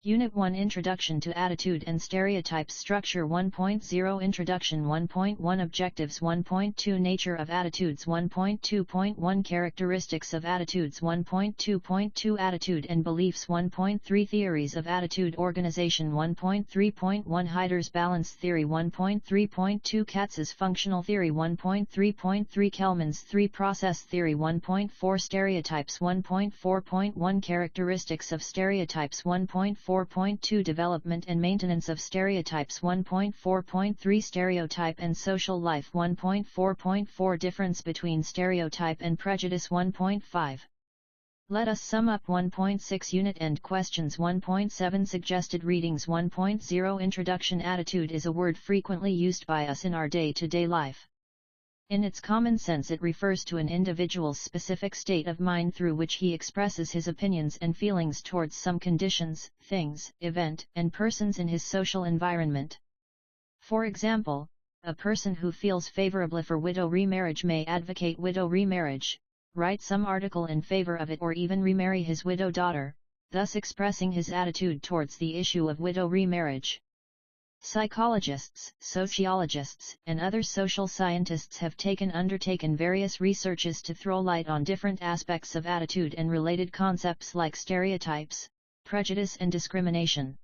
Unit 1 Introduction to Attitude and Stereotypes Structure 1.0 Introduction 1.1 Objectives 1.2 Nature of Attitudes 1.2.1 Characteristics of Attitudes 1.2.2 Attitude and Beliefs 1.3 Theories of Attitude Organization 1.3.1 Heider's Balance Theory 1.3.2 Katz's Functional Theory 1.3.3 Kelman's 3-Process Theory 1.4 Stereotypes 1.4.1 Characteristics of Stereotypes 1.4.2 Development and Maintenance of Stereotypes 1.4.3 Stereotype and Social Life 1.4.4 Difference between Stereotype and Prejudice 1.5 Let us sum up 1.6 Unit End Questions 1.7 Suggested Readings 1.0 Introduction Attitude is a word frequently used by us in our day-to-day life. In its common sense it refers to an individual's specific state of mind through which he expresses his opinions and feelings towards some conditions, things, event, and persons in his social environment. For example, a person who feels favorably for widow remarriage may advocate widow remarriage, write some article in favor of it, or even remarry his widow daughter, thus expressing his attitude towards the issue of widow remarriage. Psychologists, sociologists, and other social scientists have undertaken various researches to throw light on different aspects of attitude and related concepts like stereotypes, prejudice and discrimination.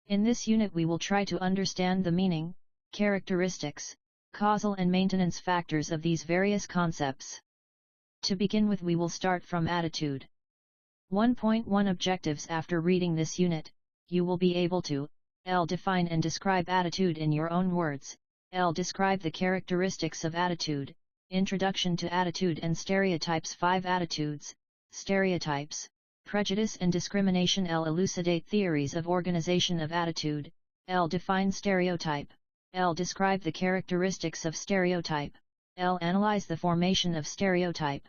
In this unit we will try to understand the meaning, characteristics, causal and maintenance factors of these various concepts. To begin with, we will start from attitude. 1.1 Objectives. After reading this unit, you will be able to define and describe attitude in your own words. Describe the characteristics of attitude. Introduction to Attitude and Stereotypes. 5 Attitudes, Stereotypes, Prejudice and Discrimination. Elucidate theories of organization of attitude. Define stereotype. Describe the characteristics of stereotype. Analyze the formation of stereotype.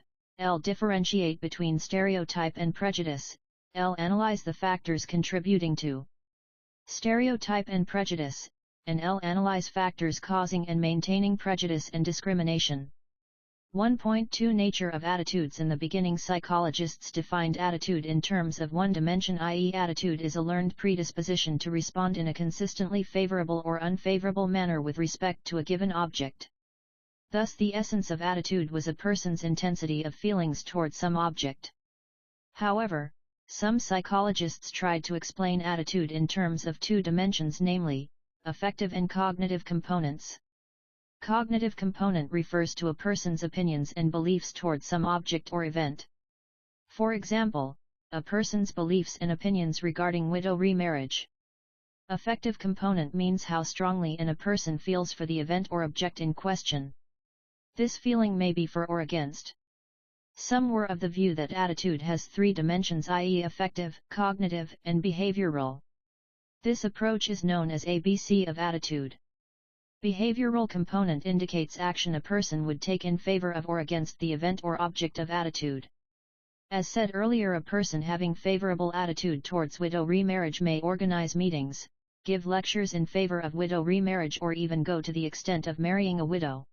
Differentiate between stereotype and prejudice. Analyze the factors contributing to stereotype and prejudice, and analyze factors causing and maintaining prejudice and discrimination. 1.2 Nature of Attitudes. In the beginning, psychologists defined attitude in terms of one dimension, i.e., attitude is a learned predisposition to respond in a consistently favorable or unfavorable manner with respect to a given object. Thus, the essence of attitude was a person's intensity of feelings toward some object. However, some psychologists tried to explain attitude in terms of two dimensions, namely, affective and cognitive components. Cognitive component refers to a person's opinions and beliefs toward some object or event. For example, a person's beliefs and opinions regarding widow remarriage. Affective component means how strongly a person feels for the event or object in question. This feeling may be for or against. Some were of the view that attitude has three dimensions, i.e., affective, cognitive, and behavioral. This approach is known as ABC of attitude. Behavioral component indicates action a person would take in favor of or against the event or object of attitude. As said earlier, a person having favorable attitude towards widow remarriage may organize meetings, give lectures in favor of widow remarriage, or even go to the extent of marrying a widow.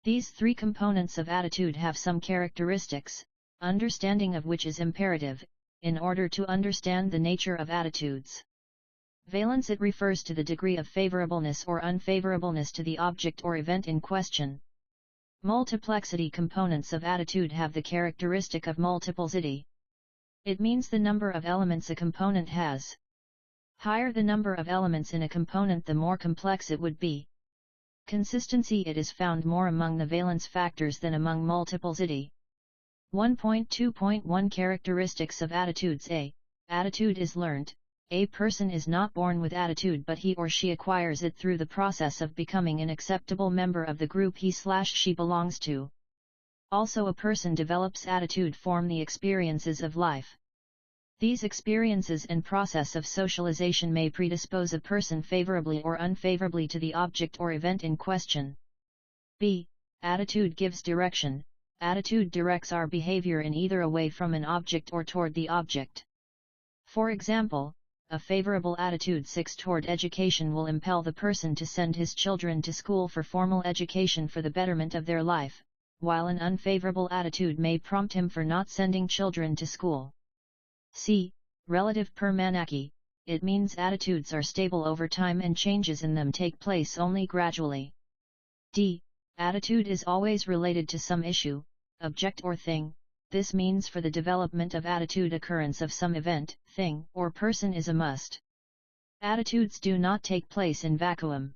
These three components of attitude have some characteristics, understanding of which is imperative, in order to understand the nature of attitudes. Valence. It refers to the degree of favorableness or unfavorableness to the object or event in question. Multiplexity. Components of attitude have the characteristic of multiplicity. It means the number of elements a component has. Higher the number of elements in a component, the more complex it would be. Consistency. It is found more among the valence factors than among multiplicity. 1.2.1 Characteristics of attitudes. Attitude is learned. A person is not born with attitude, but he or she acquires it through the process of becoming an acceptable member of the group he/she belongs to. Also, a person develops attitude from the experiences of life. These experiences and process of socialization may predispose a person favorably or unfavorably to the object or event in question. Attitude gives direction. Attitude directs our behavior in either away from an object or toward the object. For example, a favorable attitude 6 toward education will impel the person to send his children to school for formal education for the betterment of their life, while an unfavorable attitude may prompt him for not sending children to school. Relative Permanacki, it means attitudes are stable over time and changes in them take place only gradually. D. Attitude is always related to some issue, object or thing. This means for the development of attitude occurrence of some event, thing, or person is a must. Attitudes do not take place in vacuum.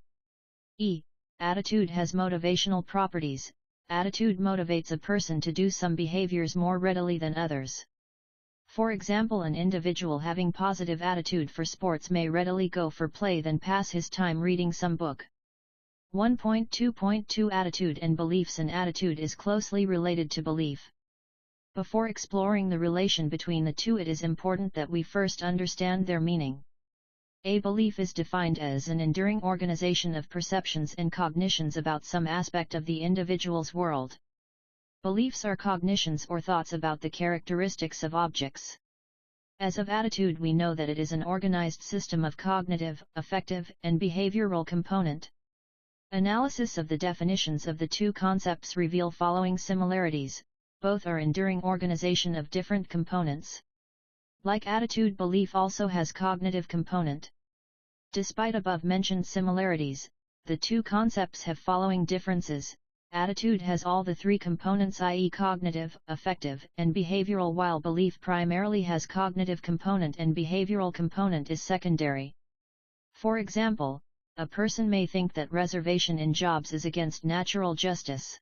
E. Attitude has motivational properties. Attitude motivates a person to do some behaviors more readily than others. For example, an individual having positive attitude for sports may readily go for play than pass his time reading some book. 1.2.2 Attitude and beliefs. An attitude is closely related to belief. Before exploring the relation between the two, it is important that we first understand their meaning. A belief is defined as an enduring organization of perceptions and cognitions about some aspect of the individual's world. Beliefs are cognitions or thoughts about the characteristics of objects. As of attitude, we know that it is an organized system of cognitive, affective, and behavioral component. Analysis of the definitions of the two concepts reveal following similarities: both are enduring organization of different components. Like attitude, belief also has cognitive component. Despite above-mentioned similarities, the two concepts have following differences. Attitude has all the three components, i.e. cognitive, affective, and behavioral, while belief primarily has cognitive component and behavioral component is secondary. For example, a person may think that reservation in jobs is against natural justice.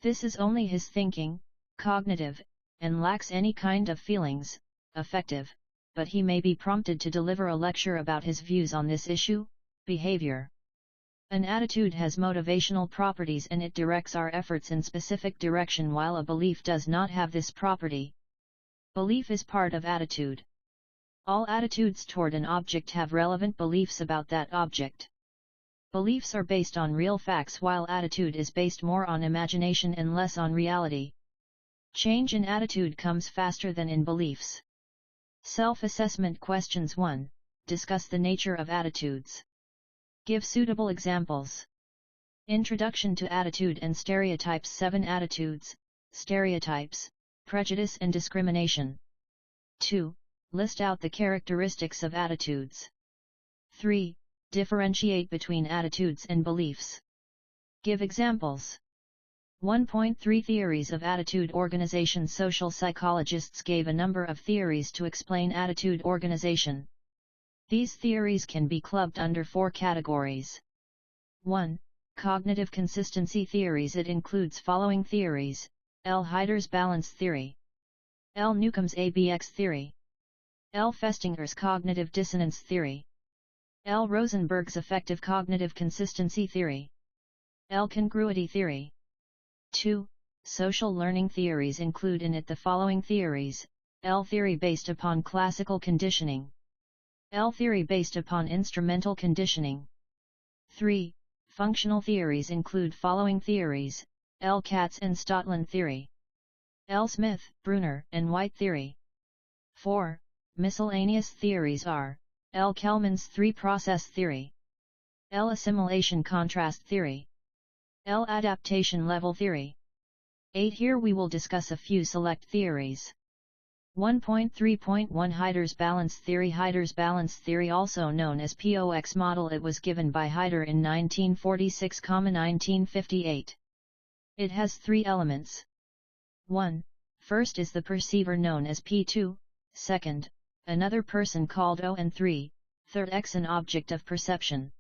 This is only his thinking, cognitive, and lacks any kind of feelings, affective, but he may be prompted to deliver a lecture about his views on this issue, behavior. An attitude has motivational properties and it directs our efforts in specific direction, while a belief does not have this property. Belief is part of attitude. All attitudes toward an object have relevant beliefs about that object. Beliefs are based on real facts, while attitude is based more on imagination and less on reality. Change in attitude comes faster than in beliefs. Self-assessment questions. 1. Discuss the nature of attitudes. Give suitable examples. Introduction to attitude and stereotypes. 7 Attitudes, stereotypes, prejudice and discrimination. 2. List out the characteristics of attitudes. 3. Differentiate between attitudes and beliefs. Give examples. 1.3 Theories of attitude organization. Social psychologists gave a number of theories to explain attitude organization. These theories can be clubbed under 4 categories. 1. Cognitive consistency theories. It includes following theories: L. Hyder's balance theory, L. Newcomb's ABX theory, L. Festinger's cognitive dissonance theory, L. Rosenberg's affective cognitive consistency theory, L. Congruity theory. 2. Social learning theories include in it the following theories: L. theory based upon classical conditioning, L. theory based upon instrumental conditioning. 3. Functional theories include following theories: L. Katz and Stotland theory, L. Smith, Bruner, and White theory. 4. Miscellaneous theories are: L. Kelman's three-process theory, L. assimilation contrast theory, L. adaptation level theory. 8. Here we will discuss a few select theories. 1.3.1 Hyder's balance theory. Hyder's balance theory, also known as POX model, it was given by Hyder in 1946–1958. It has 3 elements. 1. First is the perceiver known as P2, second, another person called O, and 3, third X, an object of perception.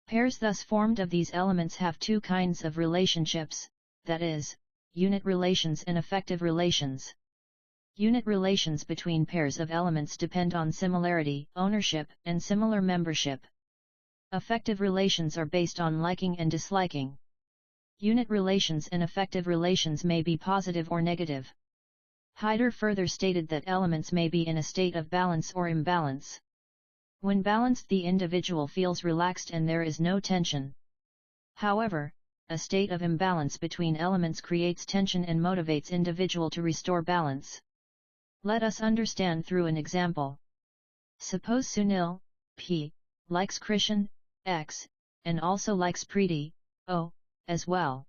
Pairs thus formed of these elements have 2 kinds of relationships, that is, unit relations and affective relations. Unit relations between pairs of elements depend on similarity, ownership, and similar membership. Affective relations are based on liking and disliking. Unit relations and affective relations may be positive or negative. Hyder further stated that elements may be in a state of balance or imbalance. When balanced, the individual feels relaxed and there is no tension. However, a state of imbalance between elements creates tension and motivates individual to restore balance. Let us understand through an example. Suppose Sunil, P, likes Krishan, X, and also likes Preeti, O, as well.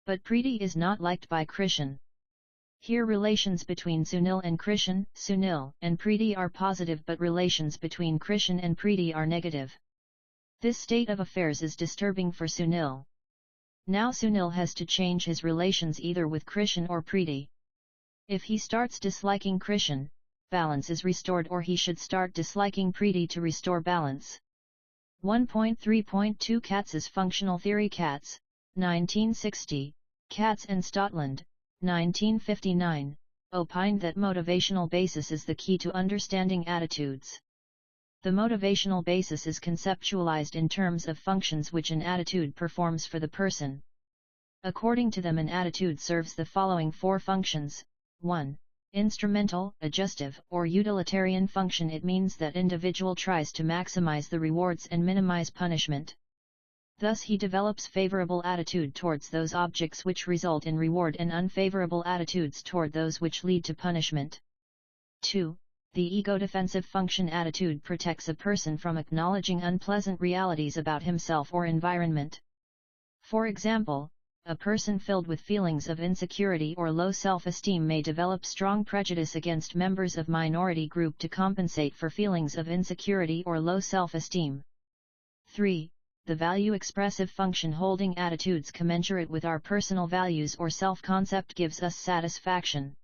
But Preeti is not liked by Krishan. Here relations between Sunil and Krishan, Sunil and Preeti are positive, but relations between Krishan and Preeti are negative. This state of affairs is disturbing for Sunil. Now Sunil has to change his relations either with Krishan or Preeti. If he starts disliking Krishan, balance is restored, or he should start disliking Preeti to restore balance. 1.3.2 Katz's Functional Theory. Katz, 1960, Katz and Stotland, 1959, opined that motivational basis is the key to understanding attitudes. The motivational basis is conceptualized in terms of functions which an attitude performs for the person. According to them, an attitude serves the following four functions. 1. Instrumental, adjustive, or utilitarian function. It means that individual tries to maximize the rewards and minimize punishment. Thus he develops favorable attitude towards those objects which result in reward, and unfavorable attitudes toward those which lead to punishment. 2. The ego-defensive function. Attitude protects a person from acknowledging unpleasant realities about himself or environment. For example, a person filled with feelings of insecurity or low self-esteem may develop strong prejudice against members of minority group to compensate for feelings of insecurity or low self-esteem. 3. The value-expressive function. Holding attitudes commensurate with our personal values or self-concept gives us satisfaction.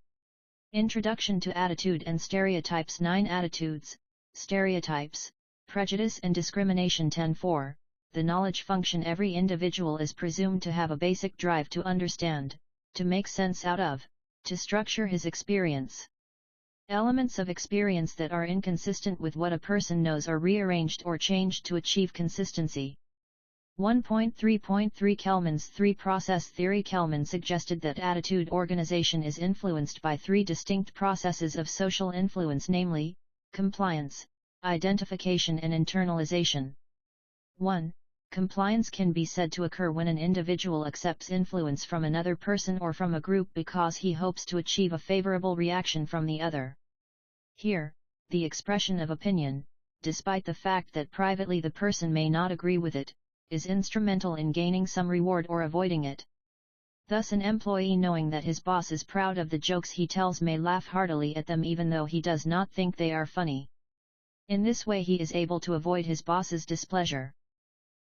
Introduction to Attitude and Stereotypes. 9 Attitudes, Stereotypes, Prejudice and Discrimination. 10.4 The knowledge function. Every individual is presumed to have a basic drive to understand, to make sense out of, to structure his experience. Elements of experience that are inconsistent with what a person knows are rearranged or changed to achieve consistency. 1.3.3 Kelman's three-process theory. Kelman suggested that attitude organization is influenced by three distinct processes of social influence, namely, compliance, identification and internalization. 1. Compliance can be said to occur when an individual accepts influence from another person or from a group because he hopes to achieve a favorable reaction from the other. Here, the expression of opinion, despite the fact that privately the person may not agree with it, is instrumental in gaining some reward or avoiding it. Thus an employee, knowing that his boss is proud of the jokes he tells, may laugh heartily at them even though he does not think they are funny. In this way he is able to avoid his boss's displeasure.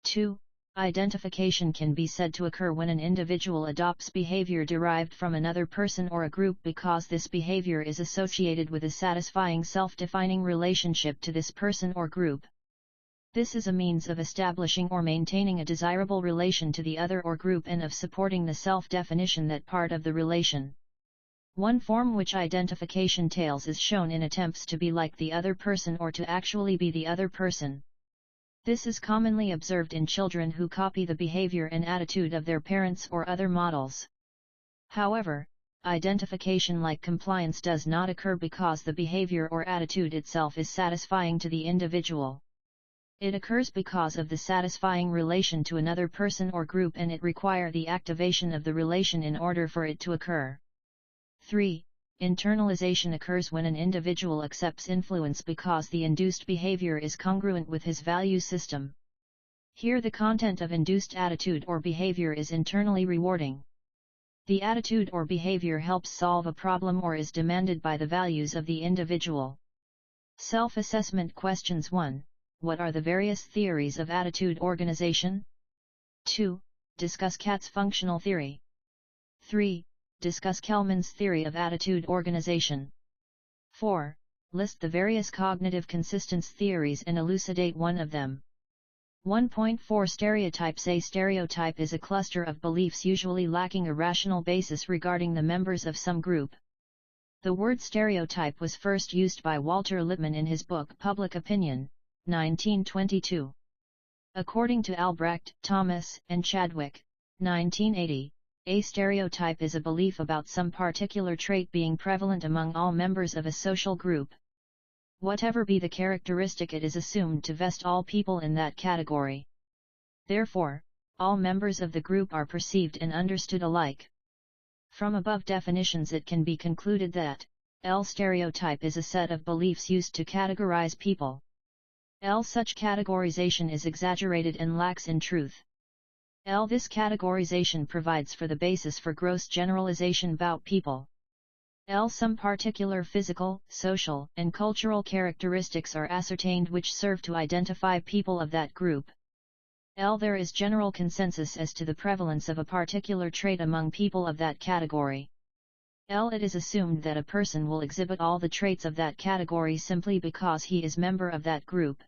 2. Identification can be said to occur when an individual adopts behavior derived from another person or a group because this behavior is associated with a satisfying self-defining relationship to this person or group. This is a means of establishing or maintaining a desirable relation to the other or group and of supporting the self-definition that part of the relation. One form which identification tails is shown in attempts to be like the other person or to actually be the other person. This is commonly observed in children who copy the behavior and attitude of their parents or other models. However, identification like compliance does not occur because the behavior or attitude itself is satisfying to the individual. It occurs because of the satisfying relation to another person or group, and it requires the activation of the relation in order for it to occur. 3. Internalization occurs when an individual accepts influence because the induced behavior is congruent with his value system. Here the content of induced attitude or behavior is internally rewarding. The attitude or behavior helps solve a problem or is demanded by the values of the individual. Self-assessment questions. 1. What are the various theories of attitude organization? 2. Discuss Katz's functional theory. 3. Discuss Kelman's theory of attitude organization. 4. List the various cognitive consistence theories and elucidate one of them. 1.4 Stereotypes. A stereotype is a cluster of beliefs usually lacking a rational basis regarding the members of some group. The word stereotype was first used by Walter Lippmann in his book Public Opinion, 1922. According to Albrecht, Thomas, and Chadwick, 1980, a stereotype is a belief about some particular trait being prevalent among all members of a social group. Whatever be the characteristic, it is assumed to vest all people in that category. Therefore, all members of the group are perceived and understood alike. From above definitions it can be concluded that L stereotype is a set of beliefs used to categorize people. L such categorization is exaggerated and lacks in truth. L this categorization provides for the basis for gross generalization about people. Some particular physical, social, and cultural characteristics are ascertained which serve to identify people of that group. There is general consensus as to the prevalence of a particular trait among people of that category. It is assumed that a person will exhibit all the traits of that category simply because he is member of that group.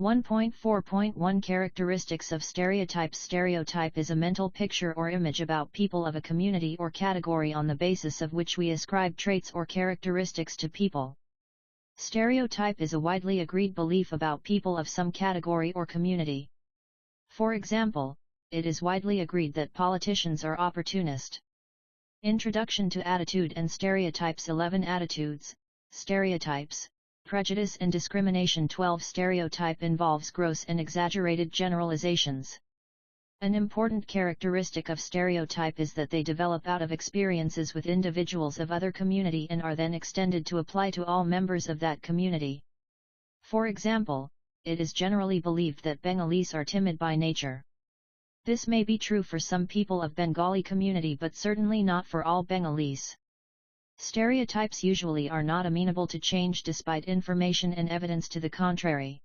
1.4.1 Characteristics of stereotypes. Stereotype is a mental picture or image about people of a community or category on the basis of which we ascribe traits or characteristics to people. Stereotype is a widely agreed belief about people of some category or community. For example, it is widely agreed that politicians are opportunist. Introduction to Attitude and Stereotypes. 11 Attitudes, Stereotypes, Prejudice and Discrimination. 12 Stereotype involves gross and exaggerated generalizations. An important characteristic of stereotype is that they develop out of experiences with individuals of other community and are then extended to apply to all members of that community. For example, it is generally believed that Bengalis are timid by nature. This may be true for some people of Bengali community but certainly not for all Bengalis. Stereotypes usually are not amenable to change despite information and evidence to the contrary.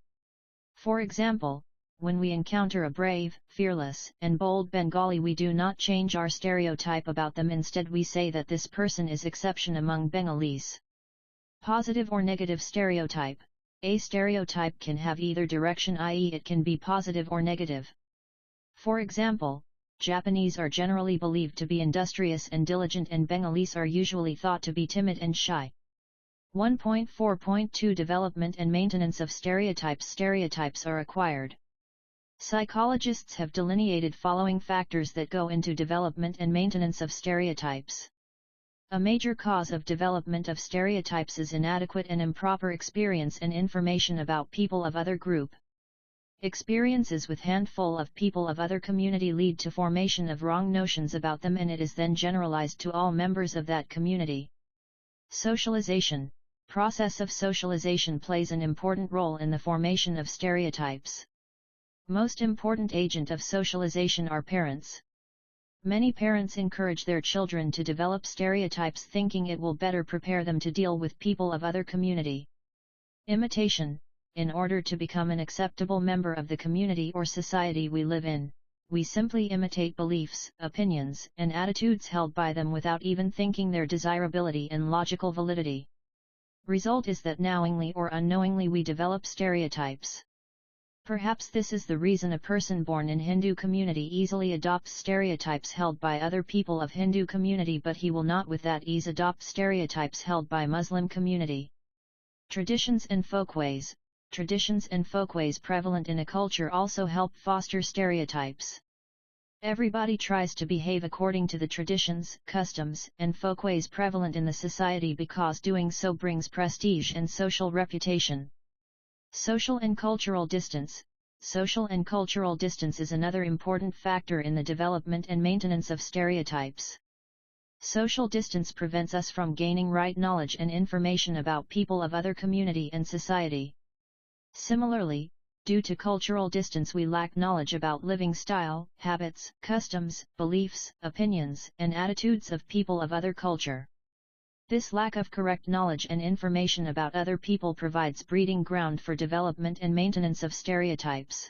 For example, when we encounter a brave, fearless, and bold Bengali, we do not change our stereotype about them. Instead, we say that this person is exception among Bengalis. Positive or negative stereotype. A stereotype can have either direction, i.e., it can be positive or negative. For example, Japanese are generally believed to be industrious and diligent, and Bengalis are usually thought to be timid and shy. 1.4.2 Development and maintenance of stereotypes. Stereotypes are acquired. Psychologists have delineated following factors that go into development and maintenance of stereotypes. A major cause of development of stereotypes is inadequate and improper experience and information about people of other group. Experiences with handful of people of other community lead to formation of wrong notions about them, and it is then generalized to all members of that community. Socialization. Process of socialization plays an important role in the formation of stereotypes. Most important agent of socialization are parents. Many parents encourage their children to develop stereotypes, thinking it will better prepare them to deal with people of other community. Imitation. In order to become an acceptable member of the community or society we live in, we simply imitate beliefs, opinions, and attitudes held by them without even thinking their desirability and logical validity. Result is that knowingly or unknowingly we develop stereotypes. Perhaps this is the reason a person born in Hindu community easily adopts stereotypes held by other people of Hindu community, but he will not with that ease adopt stereotypes held by Muslim community. Traditions and folkways. Traditions and folkways prevalent in a culture also help foster stereotypes. Everybody tries to behave according to the traditions, customs, and folkways prevalent in the society because doing so brings prestige and social reputation. Social and cultural distance. Social and cultural distance is another important factor in the development and maintenance of stereotypes. Social distance prevents us from gaining right knowledge and information about people of other community and society. Similarly, due to cultural distance we lack knowledge about living style, habits, customs, beliefs, opinions, and attitudes of people of other culture. This lack of correct knowledge and information about other people provides breeding ground for development and maintenance of stereotypes.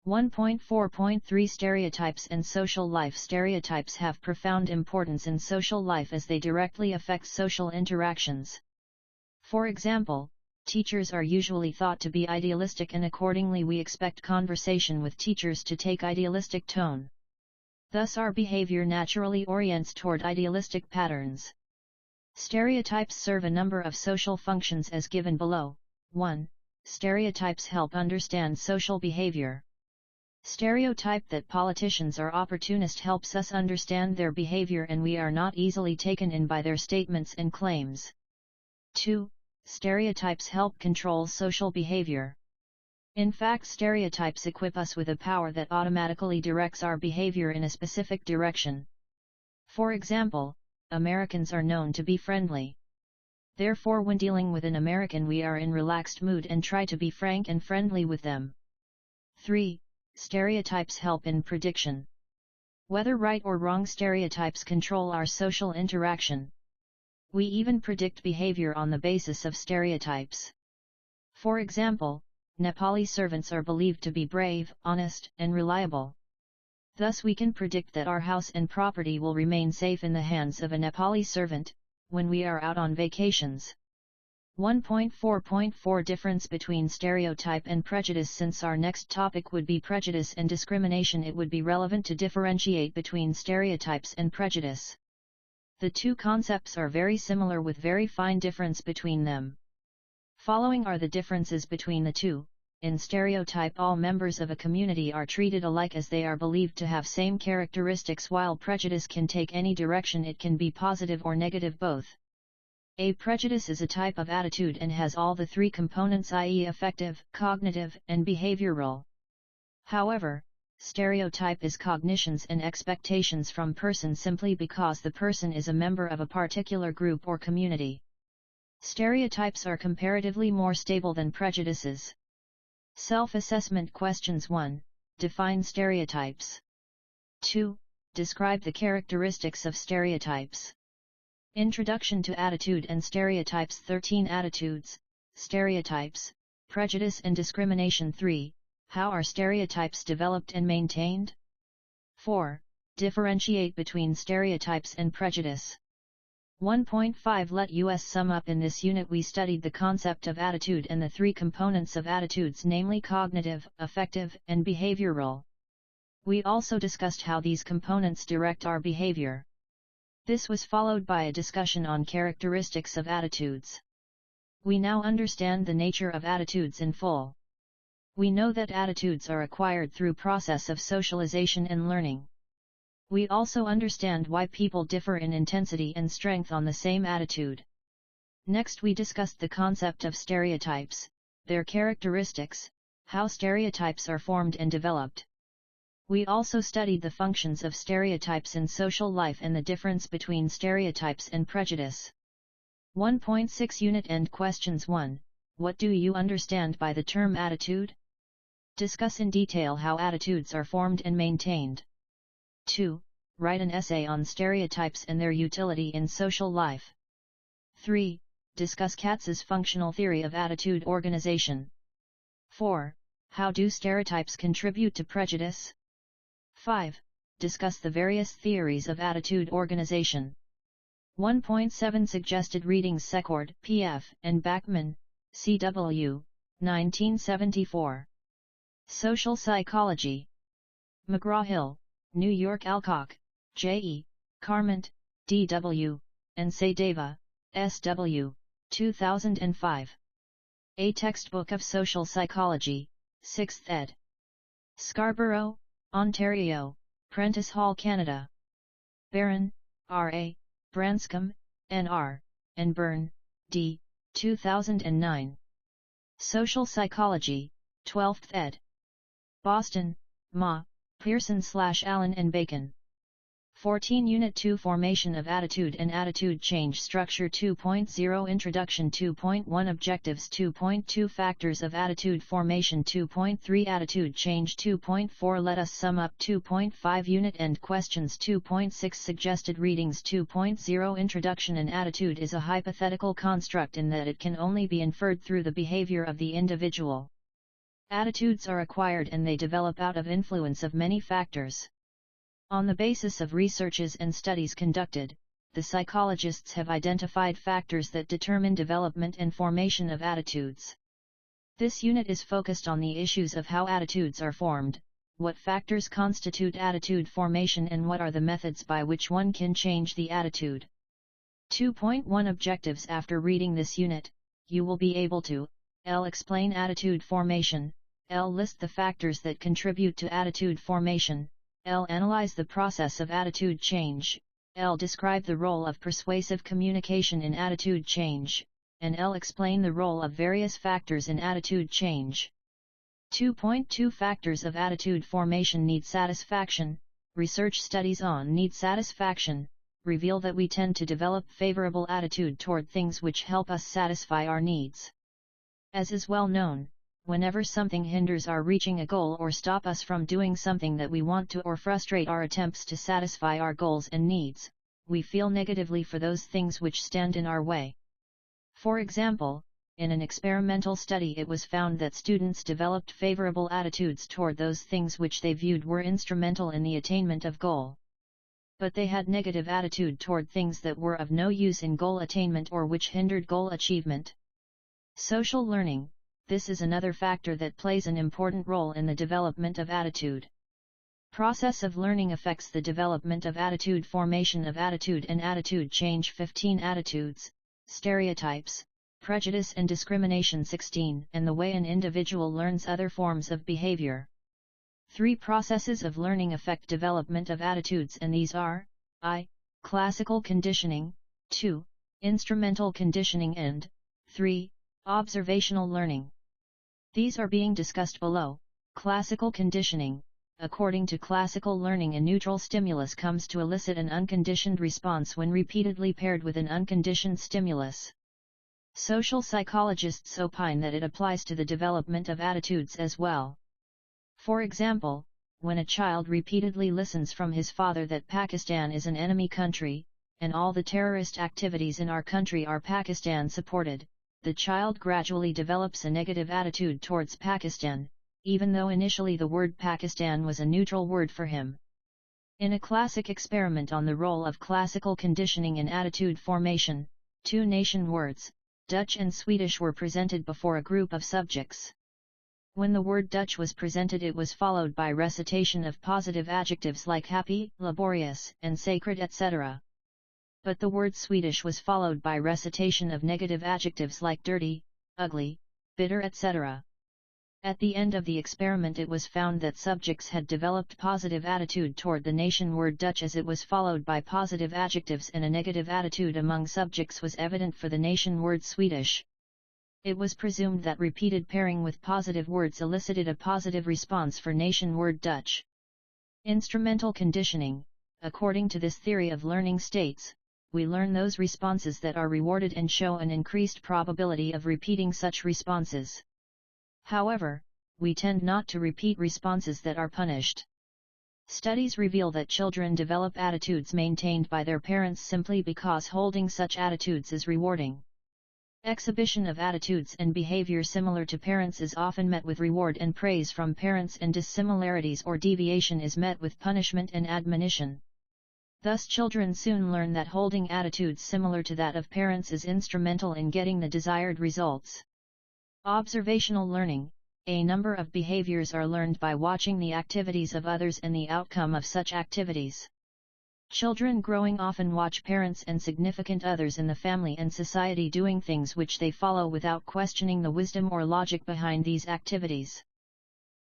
1.4.3 Stereotypes and social life. Stereotypes have profound importance in social life as they directly affect social interactions. For example, teachers are usually thought to be idealistic, and accordingly we expect conversation with teachers to take idealistic tone. Thus our behavior naturally orients toward idealistic patterns. Stereotypes serve a number of social functions as given below. 1. Stereotypes help understand social behavior. Stereotype that politicians are opportunist helps us understand their behavior and we are not easily taken in by their statements and claims. 2. Stereotypes help control social behavior. In fact, stereotypes equip us with a power that automatically directs our behavior in a specific direction. For example, Americans are known to be friendly. Therefore, when dealing with an American, we are in relaxed mood and try to be frank and friendly with them. 3. Stereotypes help in prediction. Whether right or wrong, stereotypes control our social interaction. We even predict behavior on the basis of stereotypes. For example, Nepali servants are believed to be brave, honest, and reliable. Thus we can predict that our house and property will remain safe in the hands of a Nepali servant, when we are out on vacations. 1.4.4 Difference between stereotype and prejudice. Since our next topic would be prejudice and discrimination, it would be relevant to differentiate between stereotypes and prejudice. The two concepts are very similar with very fine difference between them. Following are the differences between the two. In stereotype, all members of a community are treated alike as they are believed to have same characteristics, while prejudice can take any direction. It can be positive or negative both. A prejudice is a type of attitude and has all the three components, i.e. affective, cognitive, and behavioral. However, stereotype is cognitions and expectations from person simply because the person is a member of a particular group or community. Stereotypes are comparatively more stable than prejudices. Self-assessment questions. 1. Define stereotypes. 2. Describe the characteristics of stereotypes. Introduction to Attitude and Stereotypes. 13. Attitudes, stereotypes, prejudice and discrimination. 3. How are stereotypes developed and maintained? 4. Differentiate between stereotypes and prejudice. 1.5 Let us sum up. In this unit we studied the concept of attitude and the three components of attitudes, namely cognitive, affective, and behavioral. We also discussed how these components direct our behavior. This was followed by a discussion on characteristics of attitudes. We now understand the nature of attitudes in full. We know that attitudes are acquired through process of socialization and learning. We also understand why people differ in intensity and strength on the same attitude. Next we discussed the concept of stereotypes, their characteristics, how stereotypes are formed and developed. We also studied the functions of stereotypes in social life and the difference between stereotypes and prejudice. 1.6 Unit End Questions. 1. What do you understand by the term attitude? Discuss in detail how attitudes are formed and maintained. 2. Write an essay on stereotypes and their utility in social life. 3. Discuss Katz's functional theory of attitude organization. 4. How do stereotypes contribute to prejudice? 5. Discuss the various theories of attitude organization. 1.7 Suggested readings. Secord, P.F., and Bachman, C.W., 1974. Social Psychology. McGraw-Hill, New York. Alcock, J.E., Carment, D.W., and Saydeva, S.W., 2005. A Textbook of Social Psychology, 6th ed. Scarborough, Ontario, Prentice Hall, Canada. Barron, R.A., Branscombe, N.R., and Byrne, D., 2009. Social Psychology, 12th ed. Boston, Ma, Pearson/Allen and Bacon. 14 Unit 2 Formation of Attitude and Attitude Change Structure. 2.0 Introduction. 2.1 Objectives. 2.2 Factors of Attitude Formation. 2.3 Attitude Change. 2.4 Let us sum up. 2.5 Unit End Questions. 2.6 Suggested readings. 2.0 Introduction. An attitude is a hypothetical construct in that it can only be inferred through the behavior of the individual. Attitudes are acquired and they develop out of influence of many factors. On the basis of researches and studies conducted, the psychologists have identified factors that determine development and formation of attitudes. This unit is focused on the issues of how attitudes are formed, what factors constitute attitude formation, and what are the methods by which one can change the attitude. 2.1 Objectives. After reading this unit, you will be able to L. Explain attitude formation, L. List the factors that contribute to attitude formation, L. Analyze the process of attitude change, L. Describe the role of persuasive communication in attitude change, and L. Explain the role of various factors in attitude change. 2.2 Factors of attitude formation. Need satisfaction. Research studies on need satisfaction reveal that we tend to develop favorable attitude toward things which help us satisfy our needs. As is well known, whenever something hinders our reaching a goal or stop us from doing something that we want to or frustrate our attempts to satisfy our goals and needs, we feel negatively for those things which stand in our way. For example, in an experimental study it was found that students developed favorable attitudes toward those things which they viewed were instrumental in the attainment of goal. But they had negative attitude toward things that were of no use in goal attainment or which hindered goal achievement. Social learning, this is another factor that plays an important role in the development of attitude. Process of learning affects the development of attitude, formation of attitude and attitude change. 15 Attitudes, stereotypes, prejudice and discrimination. 16 And the way an individual learns other forms of behavior. 3 processes of learning affect development of attitudes, and these are: I. Classical conditioning, 2. Instrumental conditioning, and 3. Observational learning. These are being discussed below. Classical conditioning. According to classical learning, a neutral stimulus comes to elicit an unconditioned response when repeatedly paired with an unconditioned stimulus. Social psychologists opine that it applies to the development of attitudes as well. For example, when a child repeatedly listens from his father that Pakistan is an enemy country, and all the terrorist activities in our country are Pakistan supported, the child gradually develops a negative attitude towards Pakistan, even though initially the word Pakistan was a neutral word for him. In a classic experiment on the role of classical conditioning in attitude formation, 2 nation words, Dutch and Swedish, were presented before a group of subjects. When the word Dutch was presented, it was followed by recitation of positive adjectives like happy, laborious, and sacred, etc. But the word Swedish was followed by recitation of negative adjectives like dirty, ugly, bitter, etc. At the end of the experiment it was found that subjects had developed positive attitude toward the nation word Dutch, as it was followed by positive adjectives, and a negative attitude among subjects was evident for the nation word Swedish. It was presumed that repeated pairing with positive words elicited a positive response for nation word Dutch. Instrumental conditioning, according to this theory of learning, states, we learn those responses that are rewarded and show an increased probability of repeating such responses. However, we tend not to repeat responses that are punished. Studies reveal that children develop attitudes maintained by their parents simply because holding such attitudes is rewarding. Exhibition of attitudes and behavior similar to parents is often met with reward and praise from parents, and dissimilarities or deviation is met with punishment and admonition. Thus children soon learn that holding attitudes similar to that of parents is instrumental in getting the desired results. Observational learning. A number of behaviors are learned by watching the activities of others and the outcome of such activities. Children growing often watch parents and significant others in the family and society doing things which they follow without questioning the wisdom or logic behind these activities.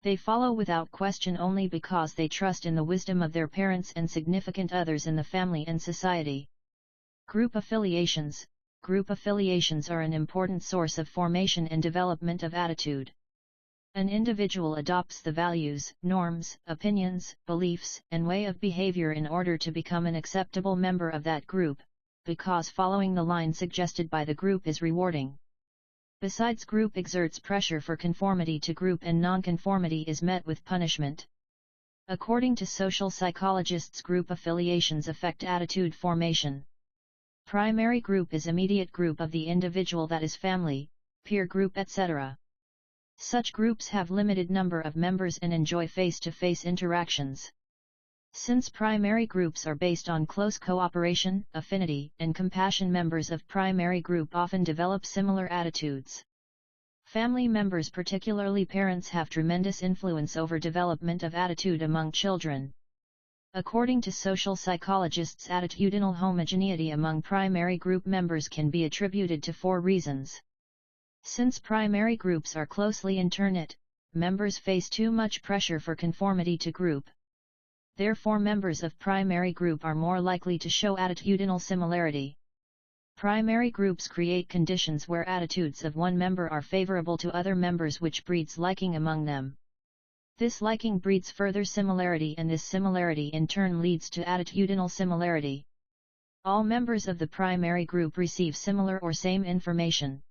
They follow without question only because they trust in the wisdom of their parents and significant others in the family and society. Group affiliations. Group affiliations are an important source of formation and development of attitude. An individual adopts the values, norms, opinions, beliefs, and way of behavior in order to become an acceptable member of that group, because following the line suggested by the group is rewarding. Besides, group exerts pressure for conformity to group, and nonconformity is met with punishment. According to social psychologists, group affiliations affect attitude formation. Primary group is immediate group of the individual, that is family, peer group, etc. Such groups have limited number of members and enjoy face-to-face interactions. Since primary groups are based on close cooperation, affinity, and compassion, members of primary group often develop similar attitudes. Family members, particularly parents, have tremendous influence over development of attitude among children. According to social psychologists, attitudinal homogeneity among primary group members can be attributed to 4 reasons. Since primary groups are closely interknit, members face too much pressure for conformity to group. Therefore, members of primary group are more likely to show attitudinal similarity. Primary groups create conditions where attitudes of one member are favorable to other members, which breeds liking among them. This liking breeds further similarity, and this similarity in turn leads to attitudinal similarity. All members of the primary group receive similar or same information.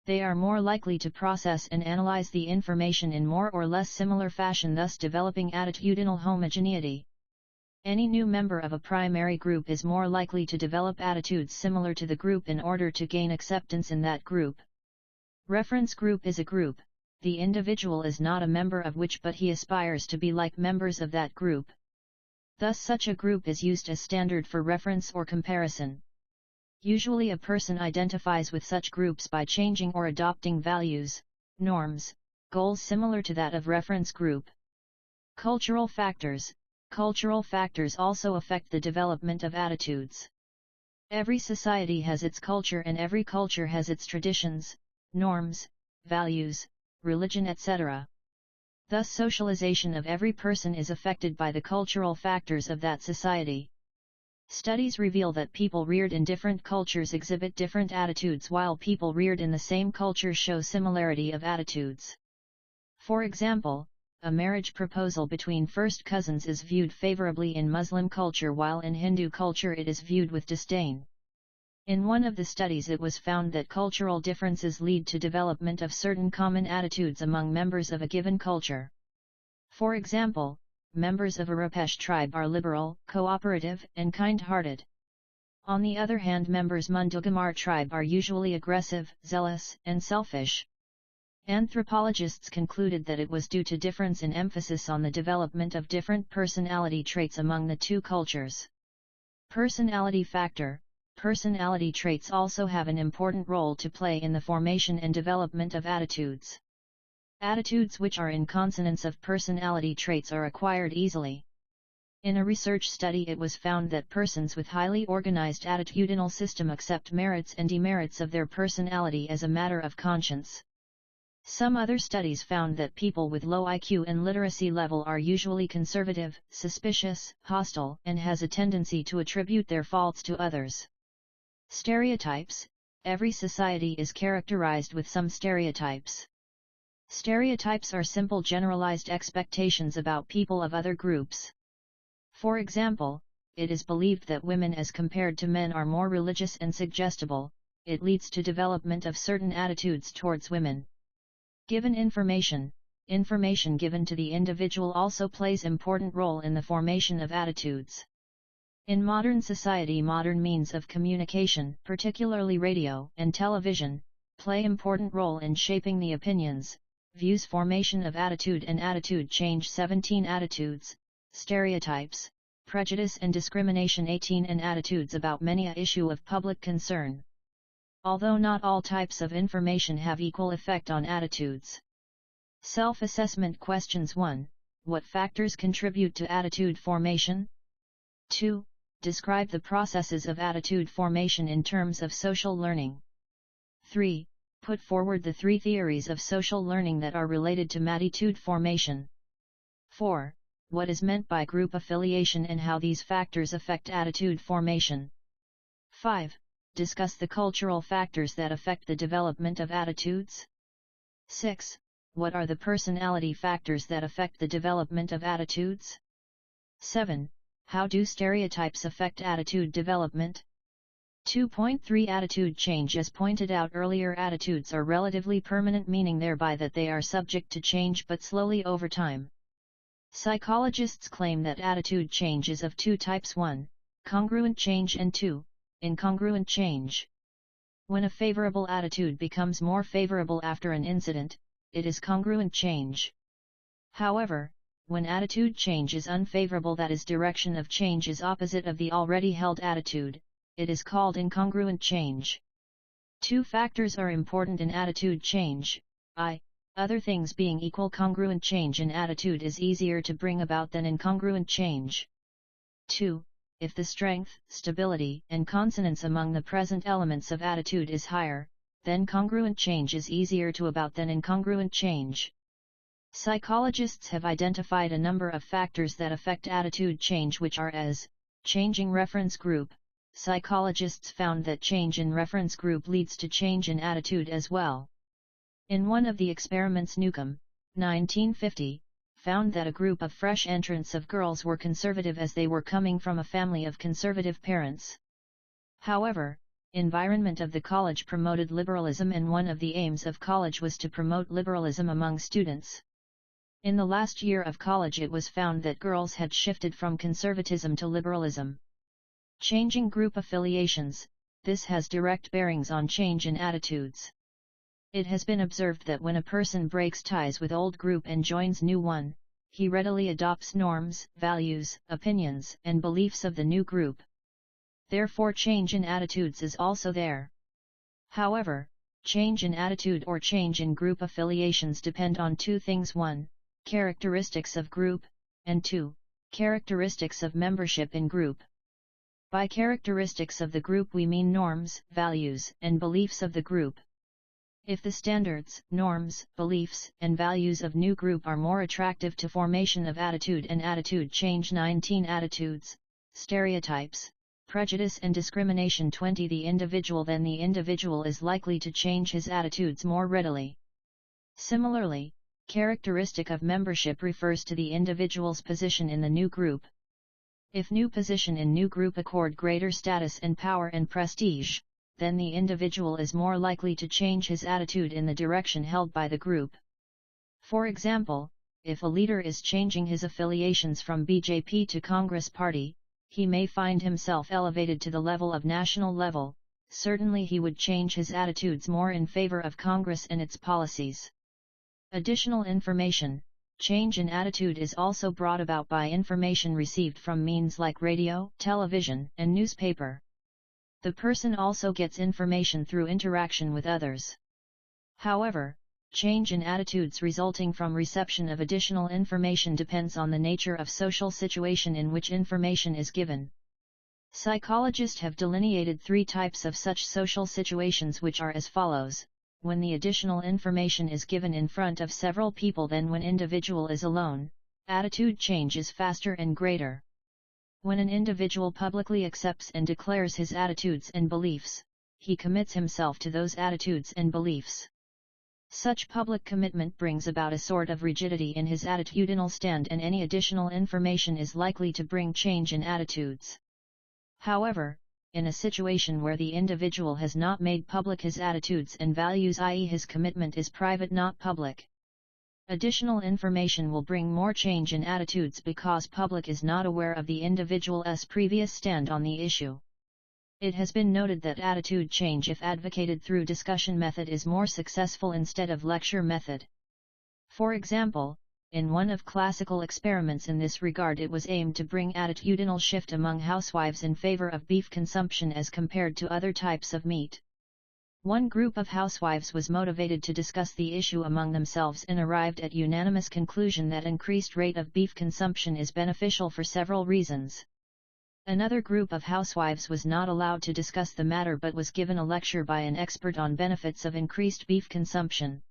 They are more likely to process and analyze the information in more or less similar fashion, thus developing attitudinal homogeneity. Any new member of a primary group is more likely to develop attitudes similar to the group in order to gain acceptance in that group. Reference group is a group, the individual is not a member of which but he aspires to be like members of that group. Thus such a group is used as standard for reference or comparison. Usually a person identifies with such groups by changing or adopting values, norms, goals similar to that of reference group. Cultural factors. Cultural factors also affect the development of attitudes. Every society has its culture and every culture has its traditions, norms, values, religion, etc. Thus socialization of every person is affected by the cultural factors of that society. Studies reveal that people reared in different cultures exhibit different attitudes while people reared in the same culture show similarity of attitudes. For example, a marriage proposal between first cousins is viewed favorably in Muslim culture while in Hindu culture it is viewed with disdain. In one of the studies it was found that cultural differences lead to development of certain common attitudes among members of a given culture. For example, members of a Rapesh tribe are liberal, cooperative, and kind-hearted. On the other hand, members Mundugamar tribe are usually aggressive, zealous, and selfish. Anthropologists concluded that it was due to difference in emphasis on the development of different personality traits among the two cultures. Personality factor. Personality traits also have an important role to play in the formation and development of attitudes. Attitudes which are in consonance of personality traits are acquired easily. In a research study it was found that persons with highly organized attitudinal system accept merits and demerits of their personality as a matter of conscience. Some other studies found that people with low IQ and literacy level are usually conservative, suspicious, hostile, and has a tendency to attribute their faults to others. Stereotypes. Every society is characterized with some stereotypes. Stereotypes are simple generalized expectations about people of other groups. For example, it is believed that women as compared to men are more religious and suggestible. It leads to development of certain attitudes towards women. Given information. Information given to the individual also plays important role in the formation of attitudes. In modern society, modern means of communication, particularly radio and television, play important role in shaping the opinions, views, formation of attitude and attitude change. 17 Attitudes, stereotypes, prejudice and discrimination. 18 And attitudes about many a issue of public concern. Although not all types of information have equal effect on attitudes. Self-assessment questions. 1. What factors contribute to attitude formation? 2. Describe the processes of attitude formation in terms of social learning. 3. Put forward the 3 theories of social learning that are related to attitude formation. 4. What is meant by group affiliation and how these factors affect attitude formation. 5. Discuss the cultural factors that affect the development of attitudes. 6. What are the personality factors that affect the development of attitudes? 7. How do stereotypes affect attitude development? 2.3 Attitude change. As pointed out earlier, attitudes are relatively permanent, meaning thereby that they are subject to change but slowly over time. Psychologists claim that attitude change is of 2 types: 1. Congruent change and 2. Incongruent change. When a favorable attitude becomes more favorable after an incident, it is congruent change. However, when attitude change is unfavorable, that is, direction of change is opposite of the already held attitude, it is called incongruent change. 2 factors are important in attitude change. Other things being equal, congruent change in attitude is easier to bring about than incongruent change. 2. If the strength, stability, and consonance among the present elements of attitude is higher, then congruent change is easier to about than incongruent change. Psychologists have identified a number of factors that affect attitude change, which are as: changing reference group. Psychologists found that change in reference group leads to change in attitude as well. In one of the experiments, Newcomb, 1950, found that a group of fresh entrants of girls were conservative as they were coming from a family of conservative parents. However, environment of the college promoted liberalism, and one of the aims of college was to promote liberalism among students. In the last year of college it was found that girls had shifted from conservatism to liberalism. Changing group affiliations, this has direct bearings on change in attitudes. It has been observed that when a person breaks ties with old group and joins new one, he readily adopts norms, values, opinions, and beliefs of the new group. Therefore change in attitudes is also there. However, change in attitude or change in group affiliations depend on two things: 1. Characteristics of group, and 2. Characteristics of membership in group. By characteristics of the group we mean norms, values, and beliefs of the group. If the standards, norms, beliefs, and values of new group are more attractive to formation of attitude and attitude change. 19. Attitudes, stereotypes, prejudice and discrimination. 20. The individual is likely to change his attitudes more readily. Similarly, characteristic of membership refers to the individual's position in the new group. If new position in new group accord greater status and power and prestige, then the individual is more likely to change his attitude in the direction held by the group. For example, if a leader is changing his affiliations from BJP to Congress Party, he may find himself elevated to the level of national level. Certainly he would change his attitudes more in favor of Congress and its policies. Additional information, change in attitude is also brought about by information received from means like radio, television, and newspaper. The person also gets information through interaction with others. However, change in attitudes resulting from reception of additional information depends on the nature of social situation in which information is given. Psychologists have delineated 3 types of such social situations, which are as follows: when the additional information is given in front of several people than when individual is alone, attitude change is faster and greater. When an individual publicly accepts and declares his attitudes and beliefs, he commits himself to those attitudes and beliefs. Such public commitment brings about a sort of rigidity in his attitudinal stand, and any additional information is likely to bring change in attitudes. However, in a situation where the individual has not made public his attitudes and values, i.e. his commitment is private not public, additional information will bring more change in attitudes because public is not aware of the individual's previous stand on the issue. It has been noted that attitude change, if advocated through discussion method, is more successful instead of lecture method. For example, in one of classical experiments in this regard, it was aimed to bring attitudinal shift among housewives in favor of beef consumption as compared to other types of meat. One group of housewives was motivated to discuss the issue among themselves and arrived at unanimous conclusion that increased rate of beef consumption is beneficial for several reasons. Another group of housewives was not allowed to discuss the matter but was given a lecture by an expert on benefits of increased beef consumption.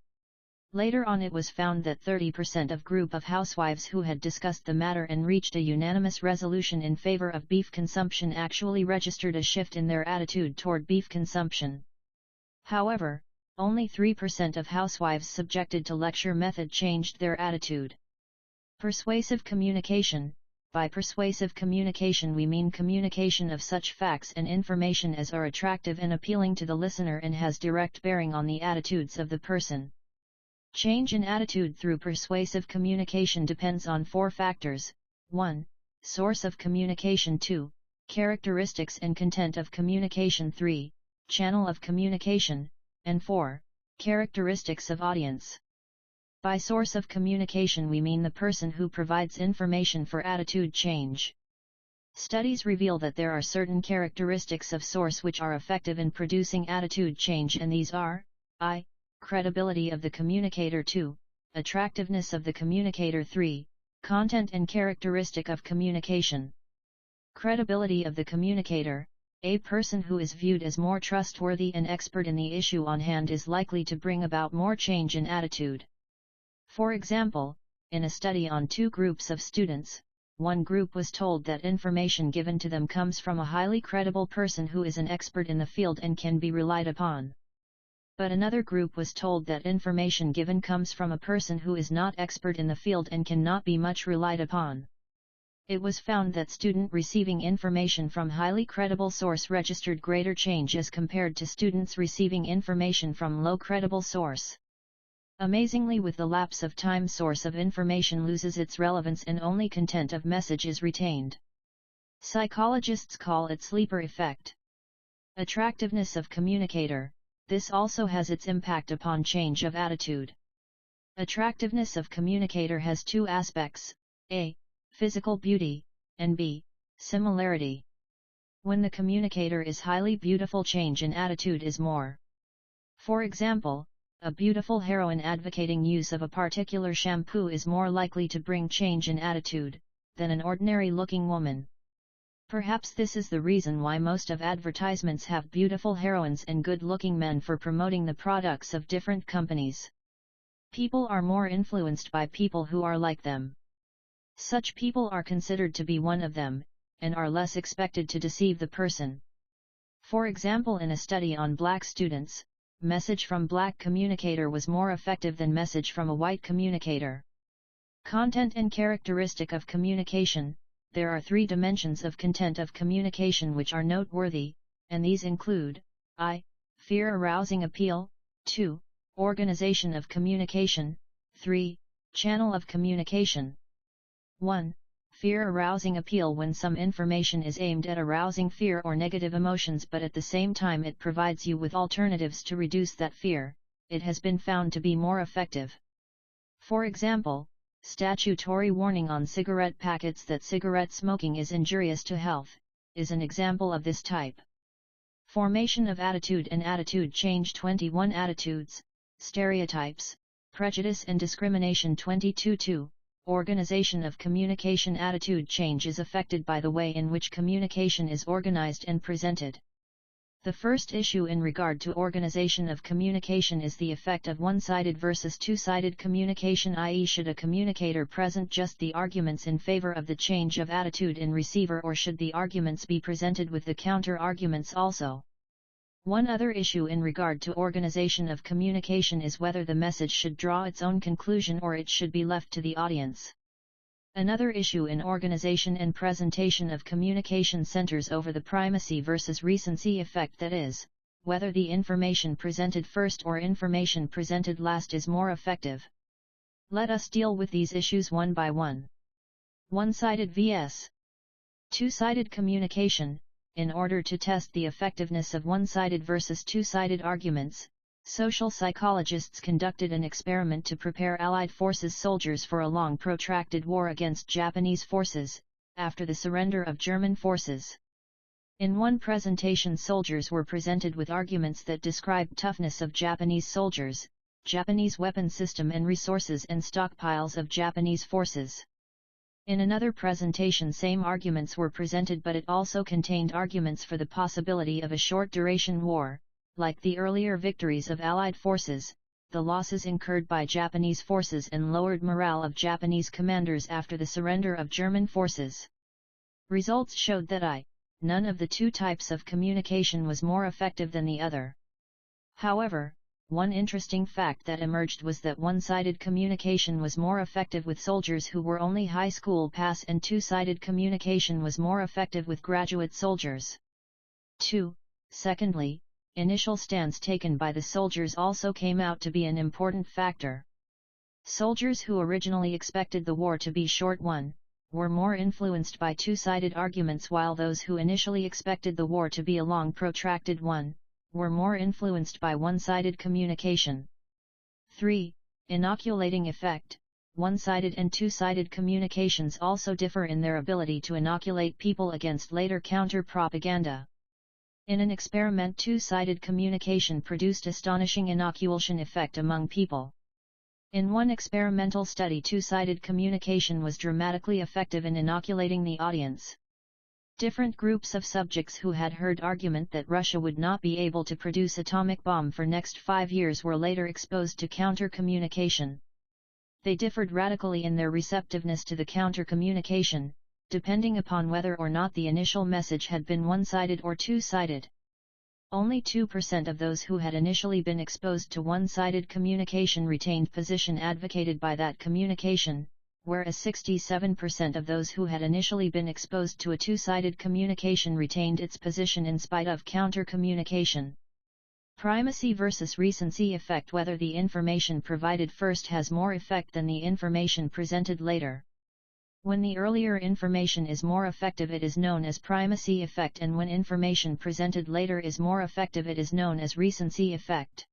Later on it was found that 30% of group of housewives who had discussed the matter and reached a unanimous resolution in favor of beef consumption actually registered a shift in their attitude toward beef consumption. However, only 3% of housewives subjected to lecture method changed their attitude. Persuasive communication. By persuasive communication we mean communication of such facts and information as are attractive and appealing to the listener and has direct bearing on the attitudes of the person. Change in attitude through persuasive communication depends on 4 factors: 1. Source of communication, 2. Characteristics and content of communication, 3. Channel of communication, and 4. Characteristics of audience. By source of communication we mean the person who provides information for attitude change. Studies reveal that there are certain characteristics of source which are effective in producing attitude change, and these are: I. Credibility of the communicator, 2. Attractiveness of the communicator, 3. Content and characteristic of communication. Credibility of the communicator. A person who is viewed as more trustworthy and expert in the issue on hand is likely to bring about more change in attitude. For example, in a study on 2 groups of students, one group was told that information given to them comes from a highly credible person who is an expert in the field and can be relied upon. But another group was told that information given comes from a person who is not expert in the field and cannot be much relied upon. It was found that student receiving information from highly credible source registered greater change as compared to students receiving information from low credible source. Amazingly, with the lapse of time, source of information loses its relevance and only content of message is retained. Psychologists call it sleeper effect. Attractiveness of communicator. This also has its impact upon change of attitude. Attractiveness of communicator has two aspects: A. Physical beauty, and B. Similarity. When the communicator is highly beautiful, change in attitude is more. For example, a beautiful heroine advocating use of a particular shampoo is more likely to bring change in attitude than an ordinary-looking woman. Perhaps this is the reason why most of advertisements have beautiful heroines and good-looking men for promoting the products of different companies. People are more influenced by people who are like them. Such people are considered to be one of them, and are less expected to deceive the person. For example, in a study on black students, message from black communicator was more effective than message from a white communicator. Content and characteristic of communication. There are three dimensions of content of communication which are noteworthy, and these include: I. Fear-arousing appeal, 2. Organization of communication, 3. Channel of communication. 1. Fear-arousing appeal. When some information is aimed at arousing fear or negative emotions, but at the same time it provides you with alternatives to reduce that fear, it has been found to be more effective. For example, statutory warning on cigarette packets that cigarette smoking is injurious to health, is an example of this type. Formation of attitude and attitude change. 21 Attitudes, stereotypes, prejudice and discrimination. 22 Organization of communication. Attitude change is affected by the way in which communication is organized and presented. The first issue in regard to organization of communication is the effect of one-sided versus two-sided communication, i.e., should a communicator present just the arguments in favor of the change of attitude in receiver, or should the arguments be presented with the counter-arguments also? One other issue in regard to organization of communication is whether the message should draw its own conclusion or it should be left to the audience. Another issue in organization and presentation of communication centers over the primacy versus recency effect, that is, whether the information presented first or information presented last is more effective. Let us deal with these issues one by one. One-sided vs. two-sided communication. In order to test the effectiveness of one-sided versus two-sided arguments, social psychologists conducted an experiment to prepare Allied forces soldiers for a long protracted war against Japanese forces, after the surrender of German forces. In one presentation, soldiers were presented with arguments that described toughness of Japanese soldiers, Japanese weapon system and resources, and stockpiles of Japanese forces. In another presentation, same arguments were presented, but it also contained arguments for the possibility of a short-duration war, like the earlier victories of Allied forces, the losses incurred by Japanese forces, and lowered morale of Japanese commanders after the surrender of German forces. Results showed that none of the two types of communication was more effective than the other. However, one interesting fact that emerged was that one-sided communication was more effective with soldiers who were only high school pass, and two-sided communication was more effective with graduate soldiers. 2. Secondly, initial stance taken by the soldiers also came out to be an important factor. Soldiers who originally expected the war to be short one, were more influenced by two-sided arguments, while those who initially expected the war to be a long protracted one, were more influenced by one-sided communication. 3. Inoculating effect. One-sided and two-sided communications also differ in their ability to inoculate people against later counter-propaganda. In an experiment, two-sided communication produced astonishing inoculation effect among people. In one experimental study, two-sided communication was dramatically effective in inoculating the audience. Different groups of subjects who had heard argument that Russia would not be able to produce atomic bomb for next 5 years were later exposed to counter-communication. They differed radically in their receptiveness to the counter-communication, depending upon whether or not the initial message had been one-sided or two-sided. Only 2% of those who had initially been exposed to one-sided communication retained position advocated by that communication, whereas 67% of those who had initially been exposed to a two-sided communication retained its position in spite of counter-communication. Primacy versus recency effect. Whether the information provided first has more effect than the information presented later. When the earlier information is more effective, it is known as primacy effect, and when information presented later is more effective, it is known as recency effect.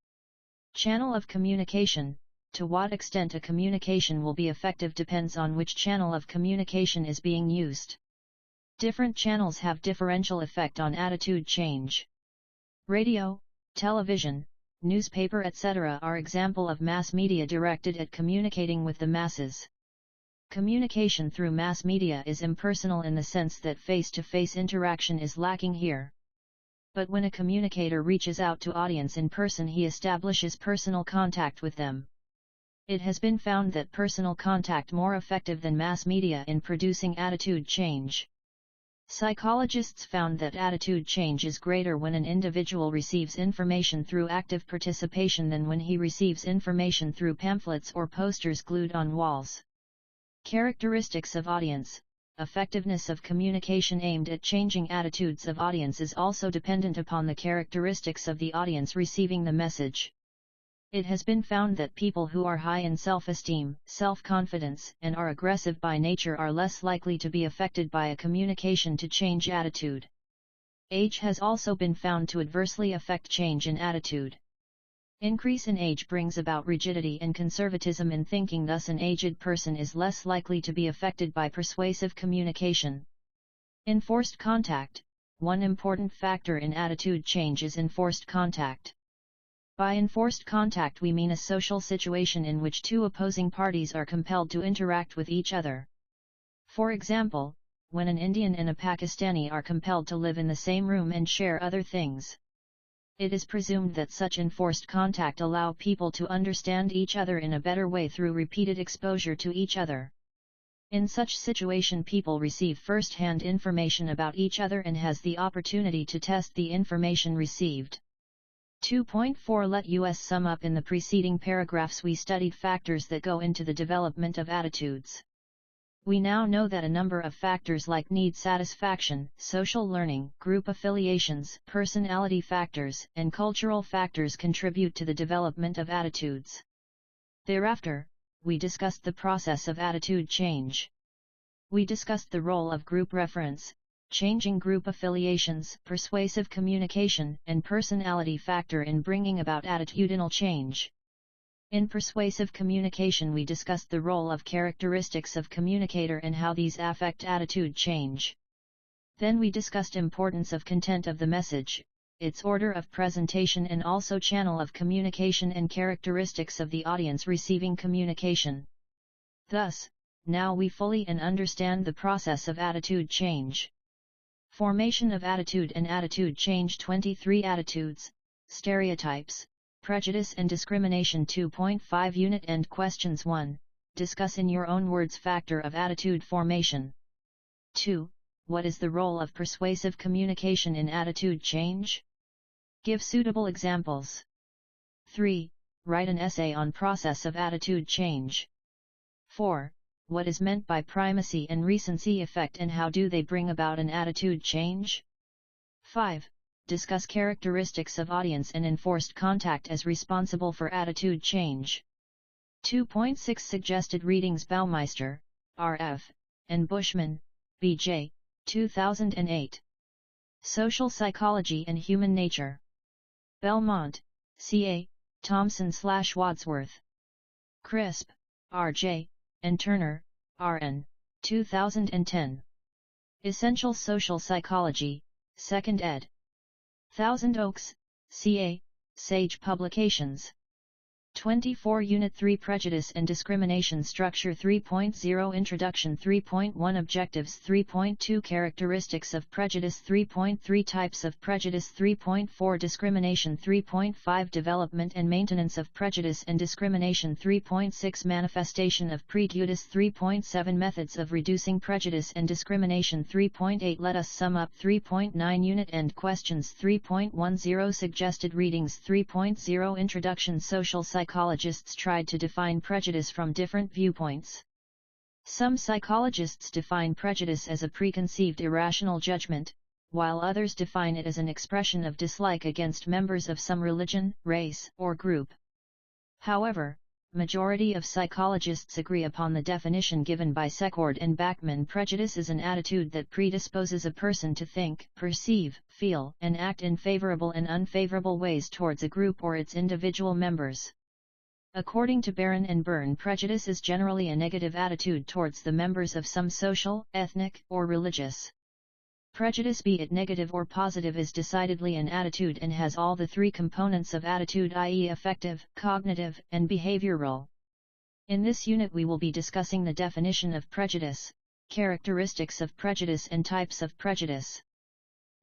Channel of communication. To what extent a communication will be effective depends on which channel of communication is being used. Different channels have differential effect on attitude change. Radio, television, newspaper, etc. are example of mass media directed at communicating with the masses. Communication through mass media is impersonal in the sense that face-to-face interaction is lacking here. But when a communicator reaches out to audience in person, he establishes personal contact with them. It has been found that personal contact more effective than mass media in producing attitude change. Psychologists found that attitude change is greater when an individual receives information through active participation than when he receives information through pamphlets or posters glued on walls. Characteristics of audience. Effectiveness of communication aimed at changing attitudes of audience is also dependent upon the characteristics of the audience receiving the message. It has been found that people who are high in self-esteem, self-confidence, and are aggressive by nature are less likely to be affected by a communication to change attitude. Age has also been found to adversely affect change in attitude. Increase in age brings about rigidity and conservatism in thinking, thus an aged person is less likely to be affected by persuasive communication. Enforced contact. One important factor in attitude change is enforced contact. By enforced contact we mean a social situation in which two opposing parties are compelled to interact with each other. For example, when an Indian and a Pakistani are compelled to live in the same room and share other things. It is presumed that such enforced contact allow people to understand each other in a better way through repeated exposure to each other. In such situation people receive first-hand information about each other and has the opportunity to test the information received. 2.4 Let us sum up. In the preceding paragraphs we studied factors that go into the development of attitudes. We now know that a number of factors like need satisfaction, social learning, group affiliations, personality factors, and cultural factors contribute to the development of attitudes. Thereafter, we discussed the process of attitude change. We discussed the role of group reference, changing group affiliations, persuasive communication, and personality factor in bringing about attitudinal change. In persuasive communication we discussed the role of characteristics of communicator and how these affect attitude change. Then we discussed importance of content of the message, its order of presentation, and also channel of communication and characteristics of the audience receiving communication. Thus, now we fully understand the process of attitude change. Formation of attitude and attitude change. 23 Attitudes, stereotypes, prejudice and discrimination. 2.5 Unit End Questions. 1. Discuss in your own words factor of attitude formation. 2. What is the role of persuasive communication in attitude change? Give suitable examples. 3. Write an essay on process of attitude change. 4. What is meant by primacy and recency effect and how do they bring about an attitude change? 5. Discuss characteristics of audience and enforced contact as responsible for attitude change. 2.6 Suggested readings. Baumeister, R.F., and Bushman, B.J., 2008. Social Psychology and Human Nature. Belmont, C.A., Thomson/Wadsworth. Crisp, R.J., and Turner, R.N., 2010. Essential Social Psychology, 2nd ed. Thousand Oaks, C.A., Sage Publications. 24 Unit 3 Prejudice and Discrimination Structure 3.0 Introduction 3.1 Objectives 3.2 Characteristics of Prejudice 3.3 Types of Prejudice 3.4 Discrimination 3.5 Development and Maintenance of Prejudice and Discrimination 3.6 Manifestation of Prejudice 3.7 Methods of Reducing Prejudice and Discrimination 3.8 Let us sum up 3.9 Unit End Questions 3.10 Suggested readings 3.0 Introduction Social Psychologists tried to define prejudice from different viewpoints. Some psychologists define prejudice as a preconceived irrational judgment, while others define it as an expression of dislike against members of some religion, race, or group. However, majority of psychologists agree upon the definition given by Secord and Bachman. Prejudice is an attitude that predisposes a person to think, perceive, feel, and act in favorable and unfavorable ways towards a group or its individual members. According to Barron and Byrne, prejudice is generally a negative attitude towards the members of some social, ethnic, or religious. Prejudice, be it negative or positive, is decidedly an attitude and has all the three components of attitude, i.e. affective, cognitive, and behavioral. In this unit we will be discussing the definition of prejudice, characteristics of prejudice and types of prejudice.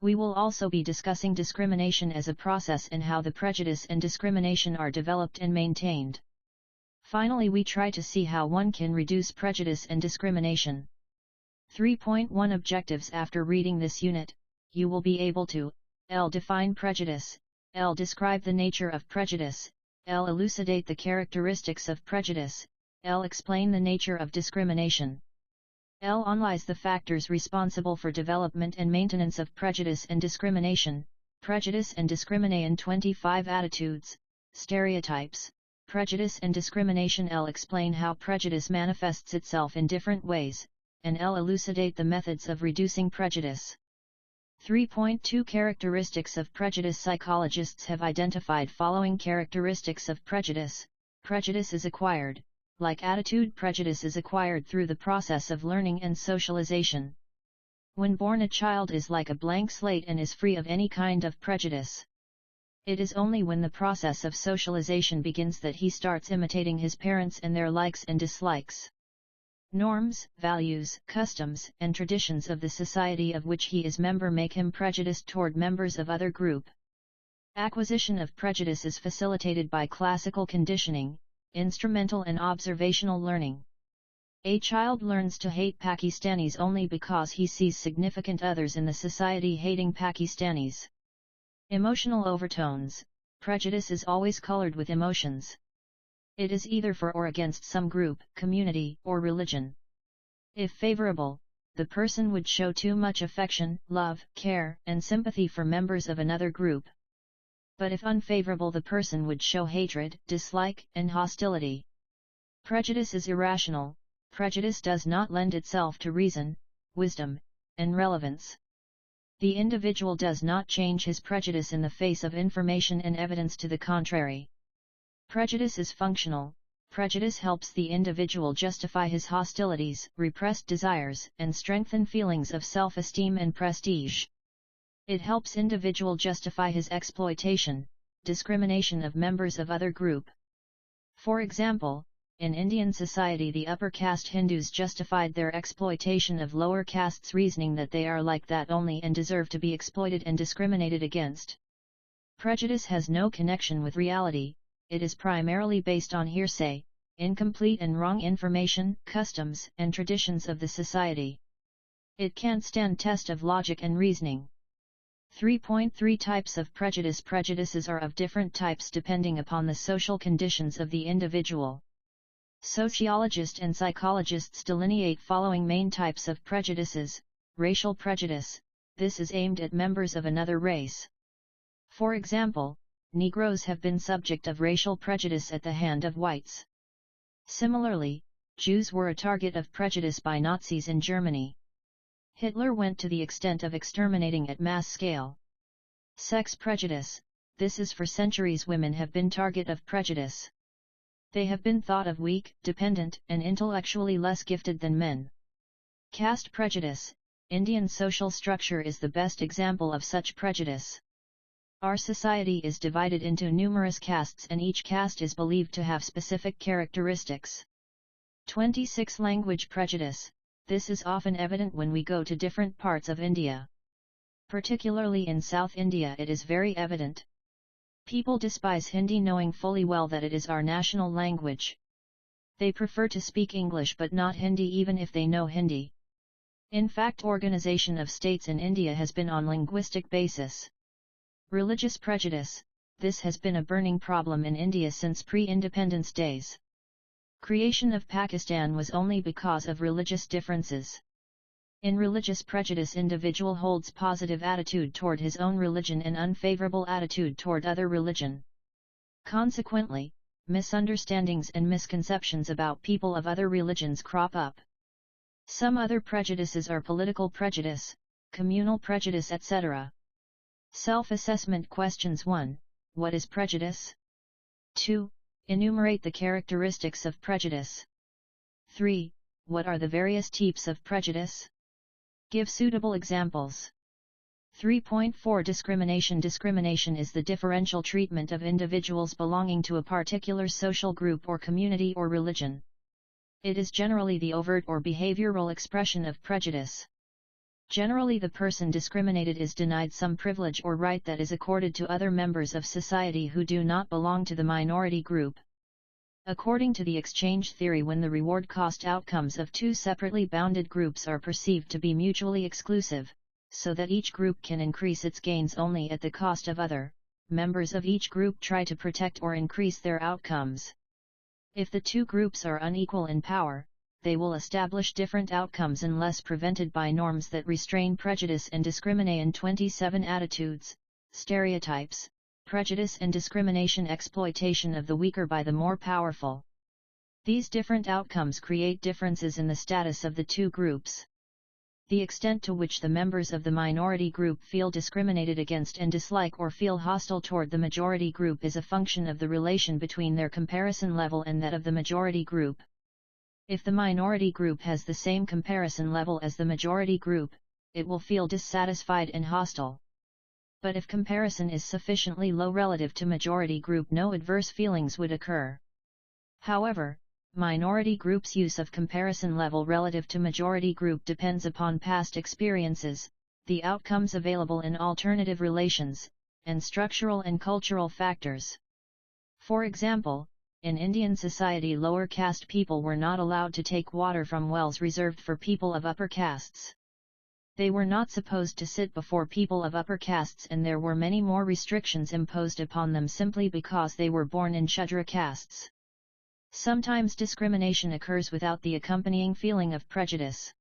We will also be discussing discrimination as a process and how the prejudice and discrimination are developed and maintained. Finally, we try to see how one can reduce prejudice and discrimination. 3.1 Objectives. After reading this unit, you will be able to L. Define prejudice, L. Describe the nature of prejudice, L. Elucidate the characteristics of prejudice, L. Explain the nature of discrimination. L. Analyze the factors responsible for development and maintenance of prejudice and discrimination. Prejudice and discrimination. 25 Attitudes, stereotypes, prejudice and discrimination. L. Explain how prejudice manifests itself in different ways, and L. Elucidate the methods of reducing prejudice. 3.2 Characteristics of prejudice. Psychologists have identified following characteristics of prejudice. Prejudice is acquired. Like attitude, prejudice is acquired through the process of learning and socialization. When born, a child is like a blank slate and is free of any kind of prejudice. It is only when the process of socialization begins that he starts imitating his parents and their likes and dislikes. Norms, values, customs, and traditions of the society of which he is member make him prejudiced toward members of other group. Acquisition of prejudice is facilitated by classical conditioning, instrumental and observational learning. A child learns to hate Pakistanis only because he sees significant others in the society hating Pakistanis. Emotional overtones. Prejudice is always colored with emotions. It is either for or against some group, community, or religion. If favorable, the person would show too much affection, love, care, and sympathy for members of another group. But if unfavorable, the person would show hatred, dislike, and hostility. Prejudice is irrational. Prejudice does not lend itself to reason, wisdom, and relevance. The individual does not change his prejudice in the face of information and evidence to the contrary. Prejudice is functional. Prejudice helps the individual justify his hostilities, repressed desires, and strengthen feelings of self-esteem and prestige. It helps individual justify his exploitation, discrimination of members of other group. For example, in Indian society, the upper caste Hindus justified their exploitation of lower castes, reasoning that they are like that only and deserve to be exploited and discriminated against. Prejudice has no connection with reality. It is primarily based on hearsay, incomplete and wrong information, customs, and traditions of the society. It can't stand test of logic and reasoning. 3.3 Types of prejudice. Prejudices are of different types depending upon the social conditions of the individual. Sociologists and psychologists delineate following main types of prejudices. Racial prejudice. This is aimed at members of another race. For example, Negroes have been subject of racial prejudice at the hand of whites. Similarly, Jews were a target of prejudice by Nazis in Germany. Hitler went to the extent of exterminating at mass scale. Sex prejudice. This is for centuries women have been target of prejudice. They have been thought of weak, dependent, and intellectually less gifted than men. Caste prejudice. Indian social structure is the best example of such prejudice. Our society is divided into numerous castes and each caste is believed to have specific characteristics. 26 Language prejudice. This is often evident when we go to different parts of India. Particularly in South India it is very evident. People despise Hindi knowing fully well that it is our national language. They prefer to speak English but not Hindi even if they know Hindi. In fact, organization of states in India has been on linguistic basis. Religious prejudice. This has been a burning problem in India since pre-independence days. Creation of Pakistan was only because of religious differences. In religious prejudice, individual holds positive attitude toward his own religion and unfavorable attitude toward other religion. Consequently, misunderstandings and misconceptions about people of other religions crop up. Some other prejudices are political prejudice, communal prejudice, etc. Self-assessment questions: 1. What is prejudice? 2. Enumerate the characteristics of prejudice. 3. What are the various types of prejudice? Give suitable examples. 3.4 Discrimination. Discrimination is the differential treatment of individuals belonging to a particular social group or community or religion. It is generally the overt or behavioral expression of prejudice. Generally, the person discriminated is denied some privilege or right that is accorded to other members of society who do not belong to the minority group. According to the exchange theory, when the reward-cost outcomes of two separately bounded groups are perceived to be mutually exclusive, so that each group can increase its gains only at the cost of other, members of each group try to protect or increase their outcomes. If the two groups are unequal in power, they will establish different outcomes unless prevented by norms that restrain prejudice and discrimination. 27 Attitudes, stereotypes, prejudice and discrimination. Exploitation of the weaker by the more powerful. These different outcomes create differences in the status of the two groups. The extent to which the members of the minority group feel discriminated against and dislike or feel hostile toward the majority group is a function of the relation between their comparison level and that of the majority group. If the minority group has the same comparison level as the majority group, it will feel dissatisfied and hostile. But if comparison is sufficiently low relative to majority group, no adverse feelings would occur. However, minority group's use of comparison level relative to majority group depends upon past experiences, the outcomes available in alternative relations, and structural and cultural factors. For example, in Indian society, lower caste people were not allowed to take water from wells reserved for people of upper castes. They were not supposed to sit before people of upper castes, and there were many more restrictions imposed upon them simply because they were born in Shudra castes. Sometimes discrimination occurs without the accompanying feeling of prejudice.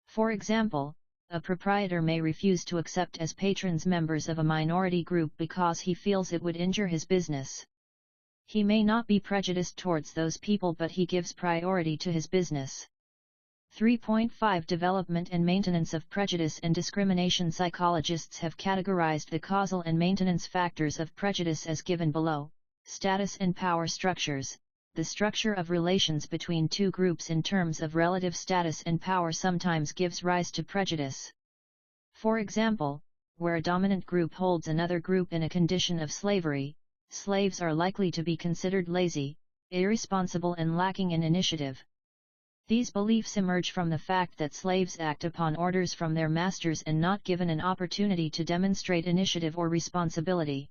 For example, a proprietor may refuse to accept as patrons members of a minority group because he feels it would injure his business. He may not be prejudiced towards those people, but he gives priority to his business. 3.5 Development and maintenance of prejudice and discrimination. Psychologists have categorized the causal and maintenance factors of prejudice as given below: status and power structures. The structure of relations between two groups in terms of relative status and power sometimes gives rise to prejudice. For example, where a dominant group holds another group in a condition of slavery, slaves are likely to be considered lazy, irresponsible, and lacking in initiative. These beliefs emerge from the fact that slaves act upon orders from their masters and not given an opportunity to demonstrate initiative or responsibility.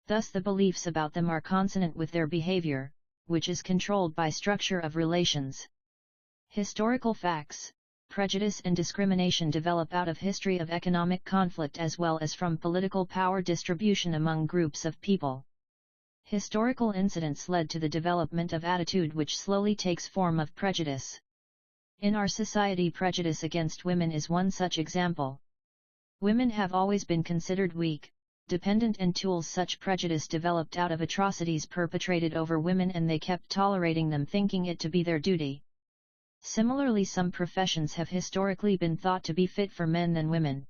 Thus the beliefs about them are consonant with their behavior, which is controlled by structure of relations. Historical facts. Prejudice and discrimination develop out of history of economic conflict as well as from political power distribution among groups of people. Historical incidents led to the development of attitude which slowly takes form of prejudice. In our society, prejudice against women is one such example. Women have always been considered weak, dependent, and tools. Such prejudice developed out of atrocities perpetrated over women, and they kept tolerating them, thinking it to be their duty. Similarly, some professions have historically been thought to be fit for men than women.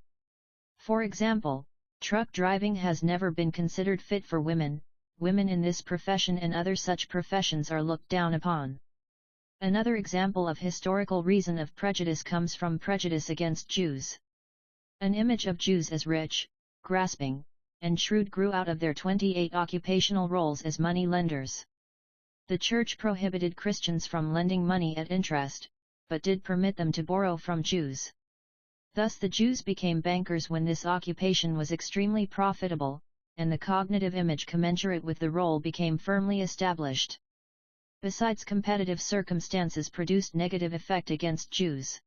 For example, truck driving has never been considered fit for women. Women in this profession and other such professions are looked down upon. Another example of historical reason of prejudice comes from prejudice against Jews. An image of Jews as rich, grasping, and shrewd grew out of their 28 occupational roles as money lenders. The Church prohibited Christians from lending money at interest, but did permit them to borrow from Jews. Thus the Jews became bankers when this occupation was extremely profitable, and the cognitive image commensurate with the role became firmly established. Besides, competitive circumstances produced negative effect against Jews.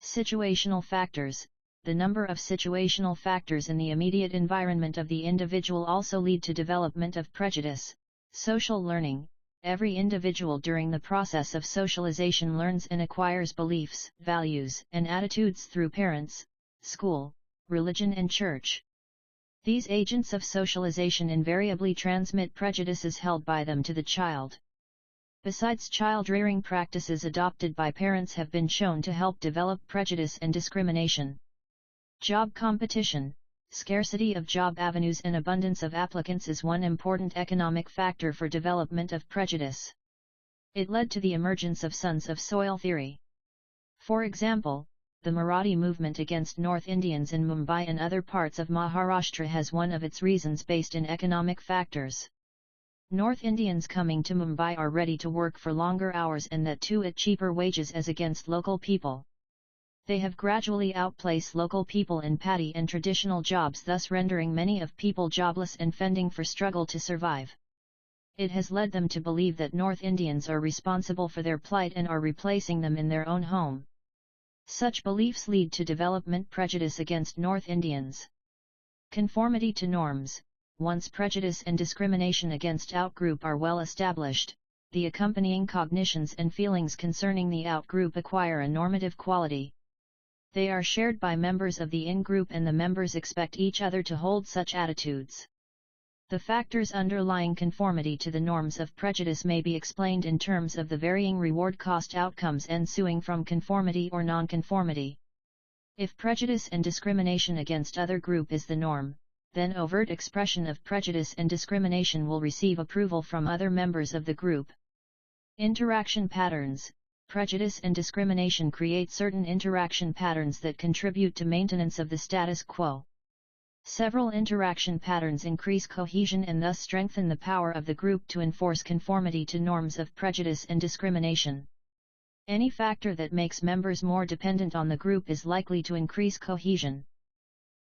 Situational factors. The number of situational factors in the immediate environment of the individual also lead to development of prejudice. Social learning, every individual during the process of socialization learns and acquires beliefs, values, and attitudes through parents, school, religion and church. These agents of socialization invariably transmit prejudices held by them to the child. Besides, child-rearing practices adopted by parents have been shown to help develop prejudice and discrimination. Job competition, scarcity of job avenues and abundance of applicants is one important economic factor for development of prejudice. It led to the emergence of sons of soil theory. For example, the Marathi movement against North Indians in Mumbai and other parts of Maharashtra has one of its reasons based in economic factors. North Indians coming to Mumbai are ready to work for longer hours and that too at cheaper wages as against local people. They have gradually outplaced local people in paddy and traditional jobs, thus rendering many of people jobless and fending for struggle to survive. It has led them to believe that North Indians are responsible for their plight and are replacing them in their own home. Such beliefs lead to development prejudice against North Indians. Conformity to norms. Once prejudice and discrimination against outgroup are well established, the accompanying cognitions and feelings concerning the outgroup acquire a normative quality. They are shared by members of the in-group and the members expect each other to hold such attitudes. The factors underlying conformity to the norms of prejudice may be explained in terms of the varying reward-cost outcomes ensuing from conformity or nonconformity. If prejudice and discrimination against other group is the norm, then overt expression of prejudice and discrimination will receive approval from other members of the group. Interaction patterns. Prejudice and discrimination create certain interaction patterns that contribute to maintenance of the status quo. Several interaction patterns increase cohesion and thus strengthen the power of the group to enforce conformity to norms of prejudice and discrimination. Any factor that makes members more dependent on the group is likely to increase cohesion.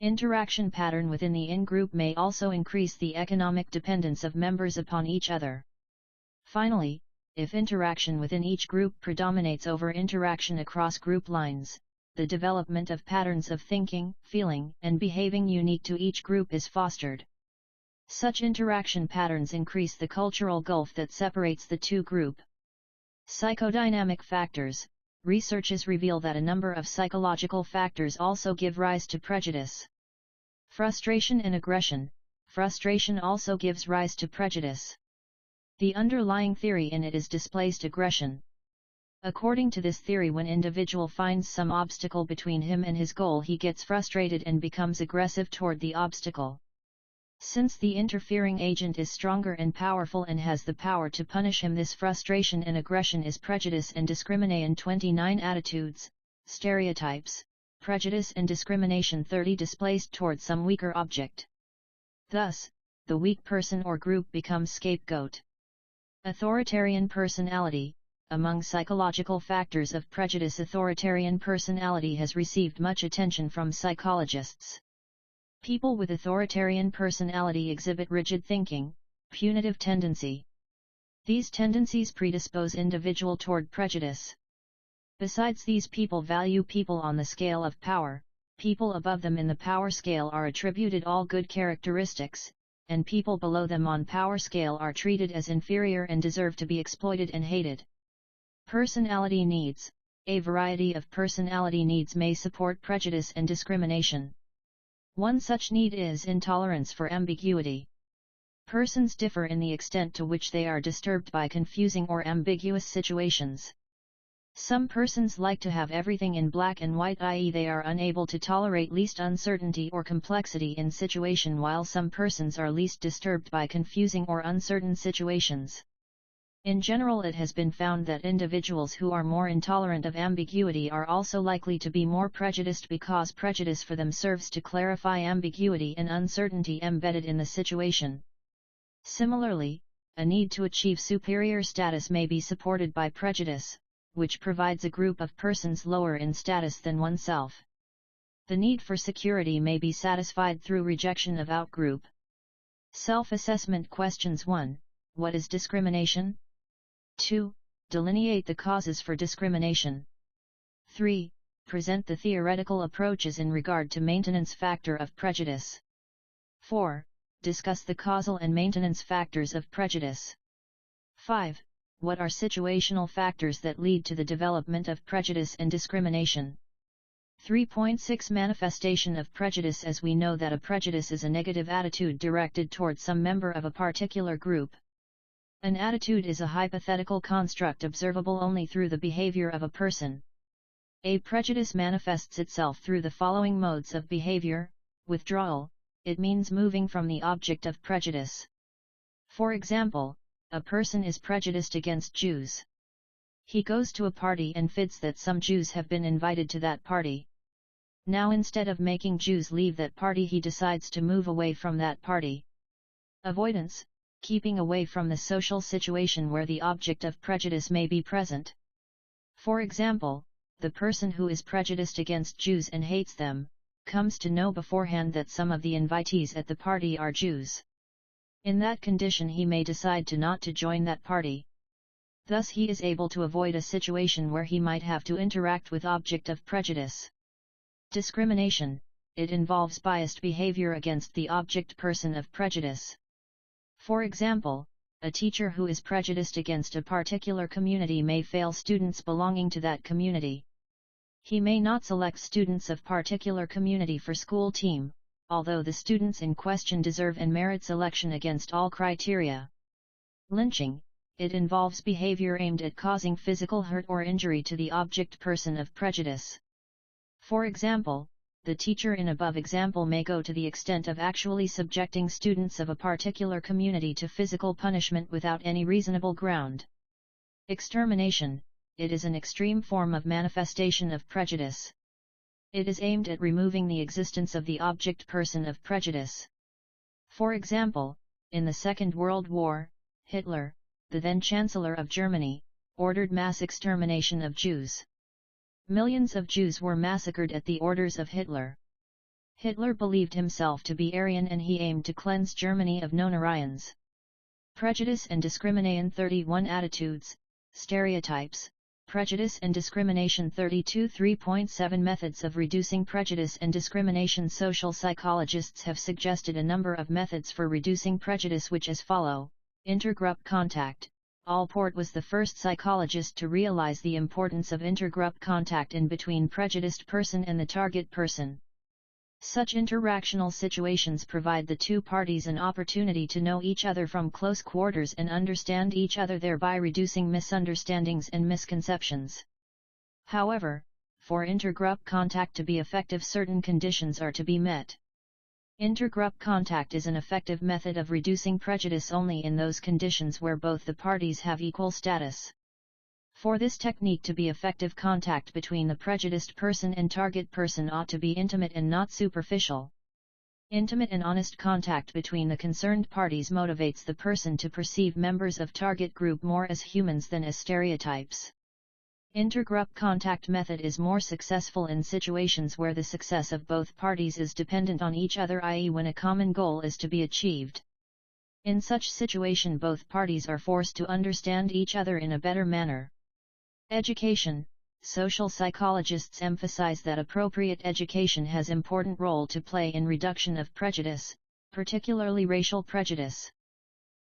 Interaction pattern within the in-group may also increase the economic dependence of members upon each other. Finally, if interaction within each group predominates over interaction across group lines, the development of patterns of thinking, feeling, and behaving unique to each group is fostered. Such interaction patterns increase the cultural gulf that separates the two groups. Psychodynamic factors. Researches reveal that a number of psychological factors also give rise to prejudice. Frustration and aggression. Frustration also gives rise to prejudice. The underlying theory in it is displaced aggression. According to this theory, when individual finds some obstacle between him and his goal, he gets frustrated and becomes aggressive toward the obstacle. Since the interfering agent is stronger and powerful and has the power to punish him, this frustration and aggression is prejudice and discrimination. 29 Attitudes, stereotypes, prejudice and discrimination. 30 Displaced toward some weaker object. Thus, the weak person or group becomes scapegoat. Authoritarian personality. Among psychological factors of prejudice, authoritarian personality has received much attention from psychologists. People with authoritarian personality exhibit rigid thinking, punitive tendency. These tendencies predispose individual toward prejudice. Besides, these people value people on the scale of power. People above them in the power scale are attributed all good characteristics, and people below them on power scale are treated as inferior and deserve to be exploited and hated. Personality needs. A variety of personality needs may support prejudice and discrimination. One such need is intolerance for ambiguity. Persons differ in the extent to which they are disturbed by confusing or ambiguous situations. Some persons like to have everything in black and white, i.e., they are unable to tolerate least uncertainty or complexity in situation, while some persons are least disturbed by confusing or uncertain situations. In general, it has been found that individuals who are more intolerant of ambiguity are also likely to be more prejudiced, because prejudice for them serves to clarify ambiguity and uncertainty embedded in the situation. Similarly, a need to achieve superior status may be supported by prejudice, which provides a group of persons lower in status than oneself. The need for security may be satisfied through rejection of outgroup. Self-assessment questions. 1. What is discrimination? 2. Delineate the causes for discrimination. 3. Present the theoretical approaches in regard to maintenance factor of prejudice. 4. Discuss the causal and maintenance factors of prejudice. 5. What are situational factors that lead to the development of prejudice and discrimination? 3.6 Manifestation of prejudice. As we know that a prejudice is a negative attitude directed toward some member of a particular group. An attitude is a hypothetical construct observable only through the behavior of a person. A prejudice manifests itself through the following modes of behavior. Withdrawal, it means moving from the object of prejudice. For example, a person is prejudiced against Jews. He goes to a party and finds that some Jews have been invited to that party. Now instead of making Jews leave that party, he decides to move away from that party. Avoidance, keeping away from the social situation where the object of prejudice may be present. For example, the person who is prejudiced against Jews and hates them, comes to know beforehand that some of the invitees at the party are Jews. In that condition he may decide not to join that party. Thus he is able to avoid a situation where he might have to interact with object of prejudice. Discrimination, it involves biased behavior against the object person of prejudice. For example, a teacher who is prejudiced against a particular community may fail students belonging to that community. He may not select students of particular community for school team, although the students in question deserve and merit selection against all criteria. Lynching, it involves behavior aimed at causing physical hurt or injury to the object person of prejudice. For example, the teacher in above example may go to the extent of actually subjecting students of a particular community to physical punishment without any reasonable ground. Extermination, it is an extreme form of manifestation of prejudice. It is aimed at removing the existence of the object person of prejudice. For example, in the Second World War, Hitler, the then Chancellor of Germany, ordered mass extermination of Jews. Millions of Jews were massacred at the orders of Hitler. Hitler believed himself to be Aryan and he aimed to cleanse Germany of known Aryans. Prejudice and discrimination. 31 Attitudes, stereotypes, prejudice and discrimination. 32 3.7 Methods of reducing prejudice and discrimination. Social psychologists have suggested a number of methods for reducing prejudice which as follow. Intergroup contact. Allport was the first psychologist to realize the importance of intergroup contact in between prejudiced person and the target person. Such interactional situations provide the two parties an opportunity to know each other from close quarters and understand each other, thereby reducing misunderstandings and misconceptions. However, for intergroup contact to be effective, certain conditions are to be met. Intergroup contact is an effective method of reducing prejudice only in those conditions where both the parties have equal status. For this technique to be effective, contact between the prejudiced person and target person ought to be intimate and not superficial. Intimate and honest contact between the concerned parties motivates the person to perceive members of target group more as humans than as stereotypes. Intergroup contact method is more successful in situations where the success of both parties is dependent on each other, i.e. when a common goal is to be achieved. In such situation both parties are forced to understand each other in a better manner. Education. Social psychologists emphasize that appropriate education has important role to play in reduction of prejudice, particularly racial prejudice.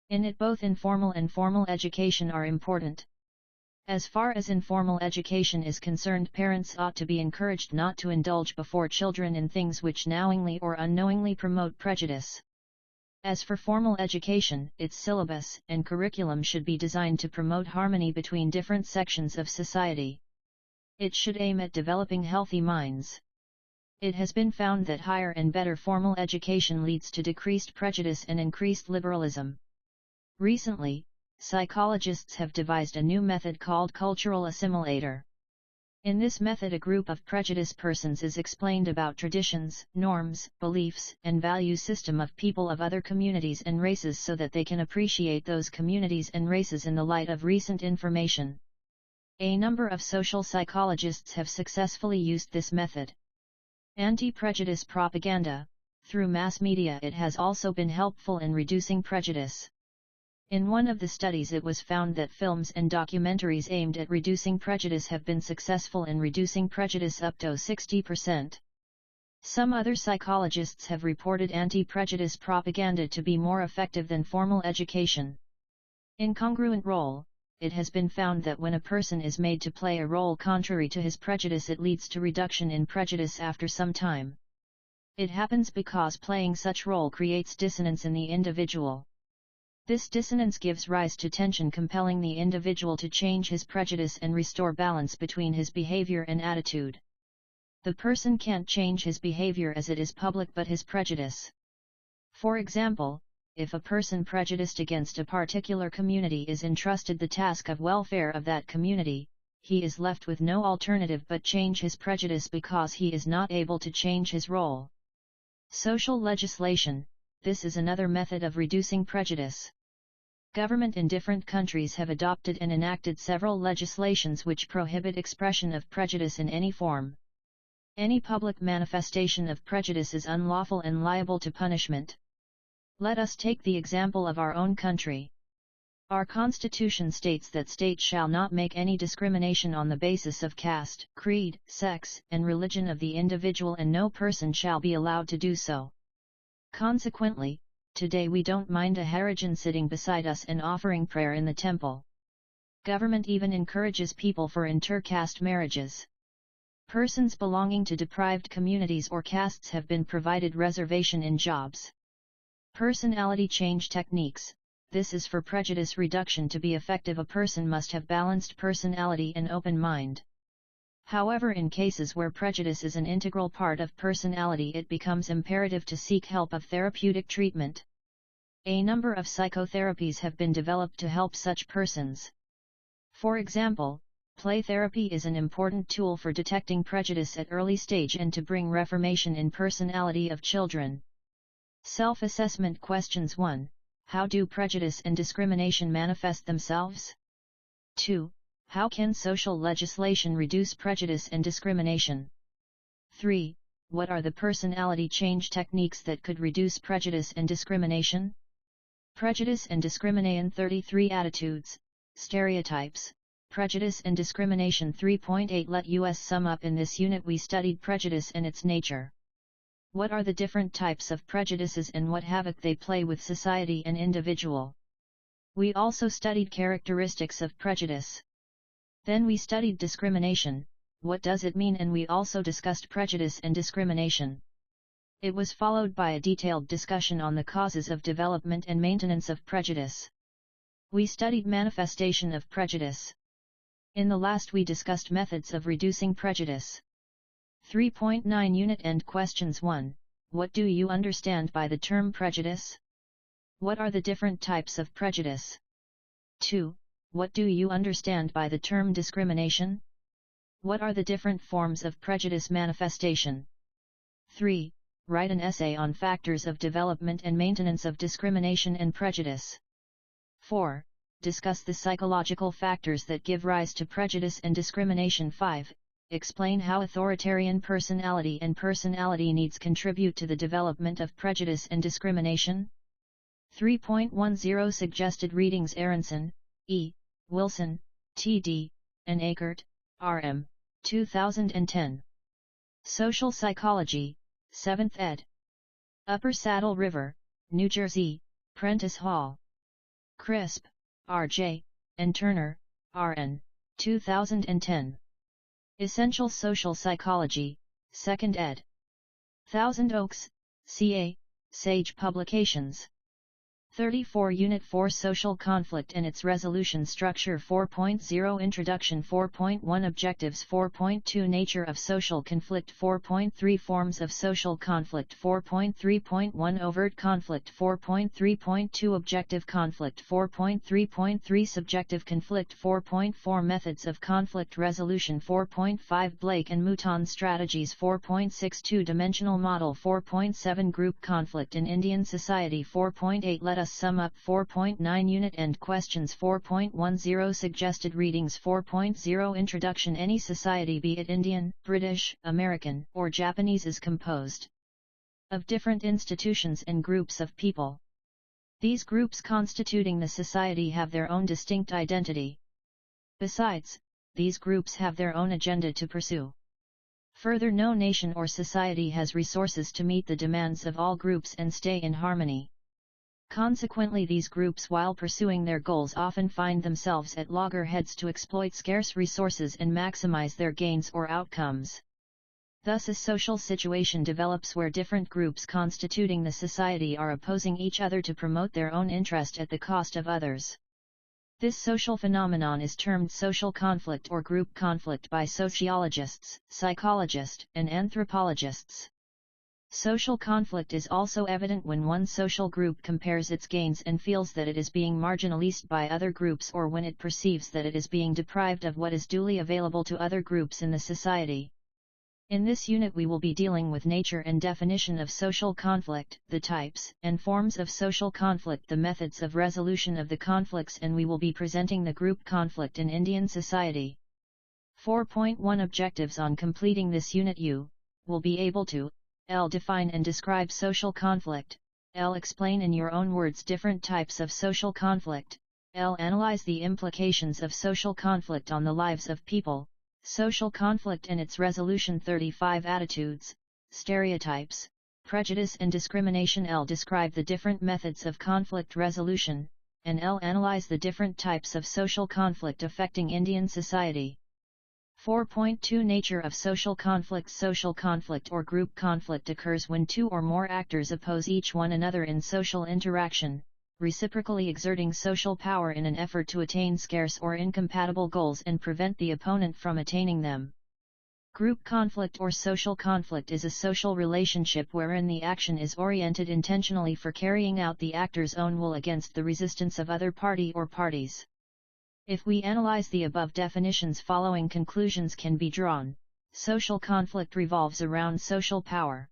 In it both informal and formal education are important. As far as informal education is concerned, parents ought to be encouraged not to indulge before children in things which knowingly or unknowingly promote prejudice. As for formal education, its syllabus and curriculum should be designed to promote harmony between different sections of society. It should aim at developing healthy minds. It has been found that higher and better formal education leads to decreased prejudice and increased liberalism. Recently, psychologists have devised a new method called cultural assimilator. In this method, a group of prejudiced persons is explained about traditions, norms, beliefs, and value system of people of other communities and races so that they can appreciate those communities and races in the light of recent information. A number of social psychologists have successfully used this method. Anti-prejudice propaganda. Through mass media it has also been helpful in reducing prejudice. In one of the studies it was found that films and documentaries aimed at reducing prejudice have been successful in reducing prejudice up to 60%. Some other psychologists have reported anti-prejudice propaganda to be more effective than formal education. Incongruent role. it has been found that when a person is made to play a role contrary to his prejudice, it leads to reduction in prejudice after some time. It happens because playing such role creates dissonance in the individual. This dissonance gives rise to tension, compelling the individual to change his prejudice and restore balance between his behavior and attitude. The person can't change his behavior as it is public, but his prejudice. For example, if a person prejudiced against a particular community is entrusted the task of welfare of that community, he is left with no alternative but change his prejudice because he is not able to change his role. Social legislation, this is another method of reducing prejudice. Government in different countries have adopted and enacted several legislations which prohibit expression of prejudice in any form. Any public manifestation of prejudice is unlawful and liable to punishment. Let us take the example of our own country. Our Constitution states that states shall not make any discrimination on the basis of caste, creed, sex, and religion of the individual, and no person shall be allowed to do so. Consequently, today we don't mind a Harijan sitting beside us and offering prayer in the temple. Government even encourages people for inter-caste marriages. Persons belonging to deprived communities or castes have been provided reservation in jobs. Personality change techniques. This is for prejudice reduction. To be effective, a person must have balanced personality and open mind. However, in cases where prejudice is an integral part of personality, it becomes imperative to seek help of therapeutic treatment. A number of psychotherapies have been developed to help such persons. For example, play therapy is an important tool for detecting prejudice at early stage and to bring reformation in personality of children. Self-assessment questions. 1. How do prejudice and discrimination manifest themselves? 2. How can social legislation reduce prejudice and discrimination? 3. What are the personality change techniques that could reduce prejudice and discrimination? Prejudice and discrimination. 33 Attitudes, stereotypes, prejudice and discrimination. 3.8 Let us sum up. In this unit we studied prejudice and its nature. What are the different types of prejudices and what havoc they play with society and individual? We also studied characteristics of prejudice. Then we studied discrimination, what does it mean, and we also discussed prejudice and discrimination. It was followed by a detailed discussion on the causes of development and maintenance of prejudice. We studied manifestation of prejudice. In the last we discussed methods of reducing prejudice. 3.9 Unit End Questions. 1. What do you understand by the term prejudice? What are the different types of prejudice? 2. What do you understand by the term discrimination? What are the different forms of prejudice manifestation? 3. Write an essay on factors of development and maintenance of discrimination and prejudice. 4. Discuss the psychological factors that give rise to prejudice and discrimination. 5. Explain how authoritarian personality and personality needs contribute to the development of prejudice and discrimination. 3.10 Suggested readings. Aronson, E., Wilson, T.D., and Eckert, R.M., 2010. Social Psychology, 7th ed. Upper Saddle River, New Jersey, Prentice Hall. Crisp, R.J., and Turner, R.N., 2010. Essential Social Psychology, 2nd ed. Thousand Oaks, C.A., Sage Publications. 34 Unit 4 Social Conflict and its Resolution Structure. 4.0 Introduction. 4.1 Objectives. 4.2 Nature of Social Conflict. 4.3 Forms of Social Conflict. 4.3.1 Overt Conflict. 4.3.2 Objective Conflict. 4.3.3 Subjective Conflict. 4.4 Methods of Conflict Resolution. 4.5 Blake and Mouton Strategies. 4.6 Two-Dimensional Model. 4.7 Group Conflict in Indian Society. 4.8 Let us sum up. 4.9 Unit End Questions. 4.10 Suggested readings. 4.0 Introduction. Any society, be it Indian, British, American, or Japanese, is composed of different institutions and groups of people. These groups constituting the society have their own distinct identity. Besides, these groups have their own agenda to pursue. Further, no nation or society has resources to meet the demands of all groups and stay in harmony. Consequently, these groups, while pursuing their goals, often find themselves at loggerheads to exploit scarce resources and maximize their gains or outcomes. Thus a social situation develops where different groups constituting the society are opposing each other to promote their own interest at the cost of others. This social phenomenon is termed social conflict or group conflict by sociologists, psychologists, and anthropologists. Social conflict is also evident when one social group compares its gains and feels that it is being marginalized by other groups, or when it perceives that it is being deprived of what is duly available to other groups in the society. In this unit we will be dealing with nature and definition of social conflict, the types and forms of social conflict, the methods of resolution of the conflicts, and we will be presenting the group conflict in Indian society. 4.1 Objectives. On completing this unit you will be able to L. Define and describe social conflict. L. Explain in your own words different types of social conflict. L. Analyze the implications of social conflict on the lives of people. Social conflict and its resolution. 35 Attitudes, stereotypes, prejudice and discrimination. L. Describe the different methods of conflict resolution, and L. Analyze the different types of social conflict affecting Indian society. 4.2 Nature of social conflict. Social conflict or group conflict occurs when two or more actors oppose each one another in social interaction, reciprocally exerting social power in an effort to attain scarce or incompatible goals and prevent the opponent from attaining them. Group conflict or social conflict is a social relationship wherein the action is oriented intentionally for carrying out the actor's own will against the resistance of other party or parties. If we analyze the above definitions, following conclusions can be drawn. Social conflict revolves around social power.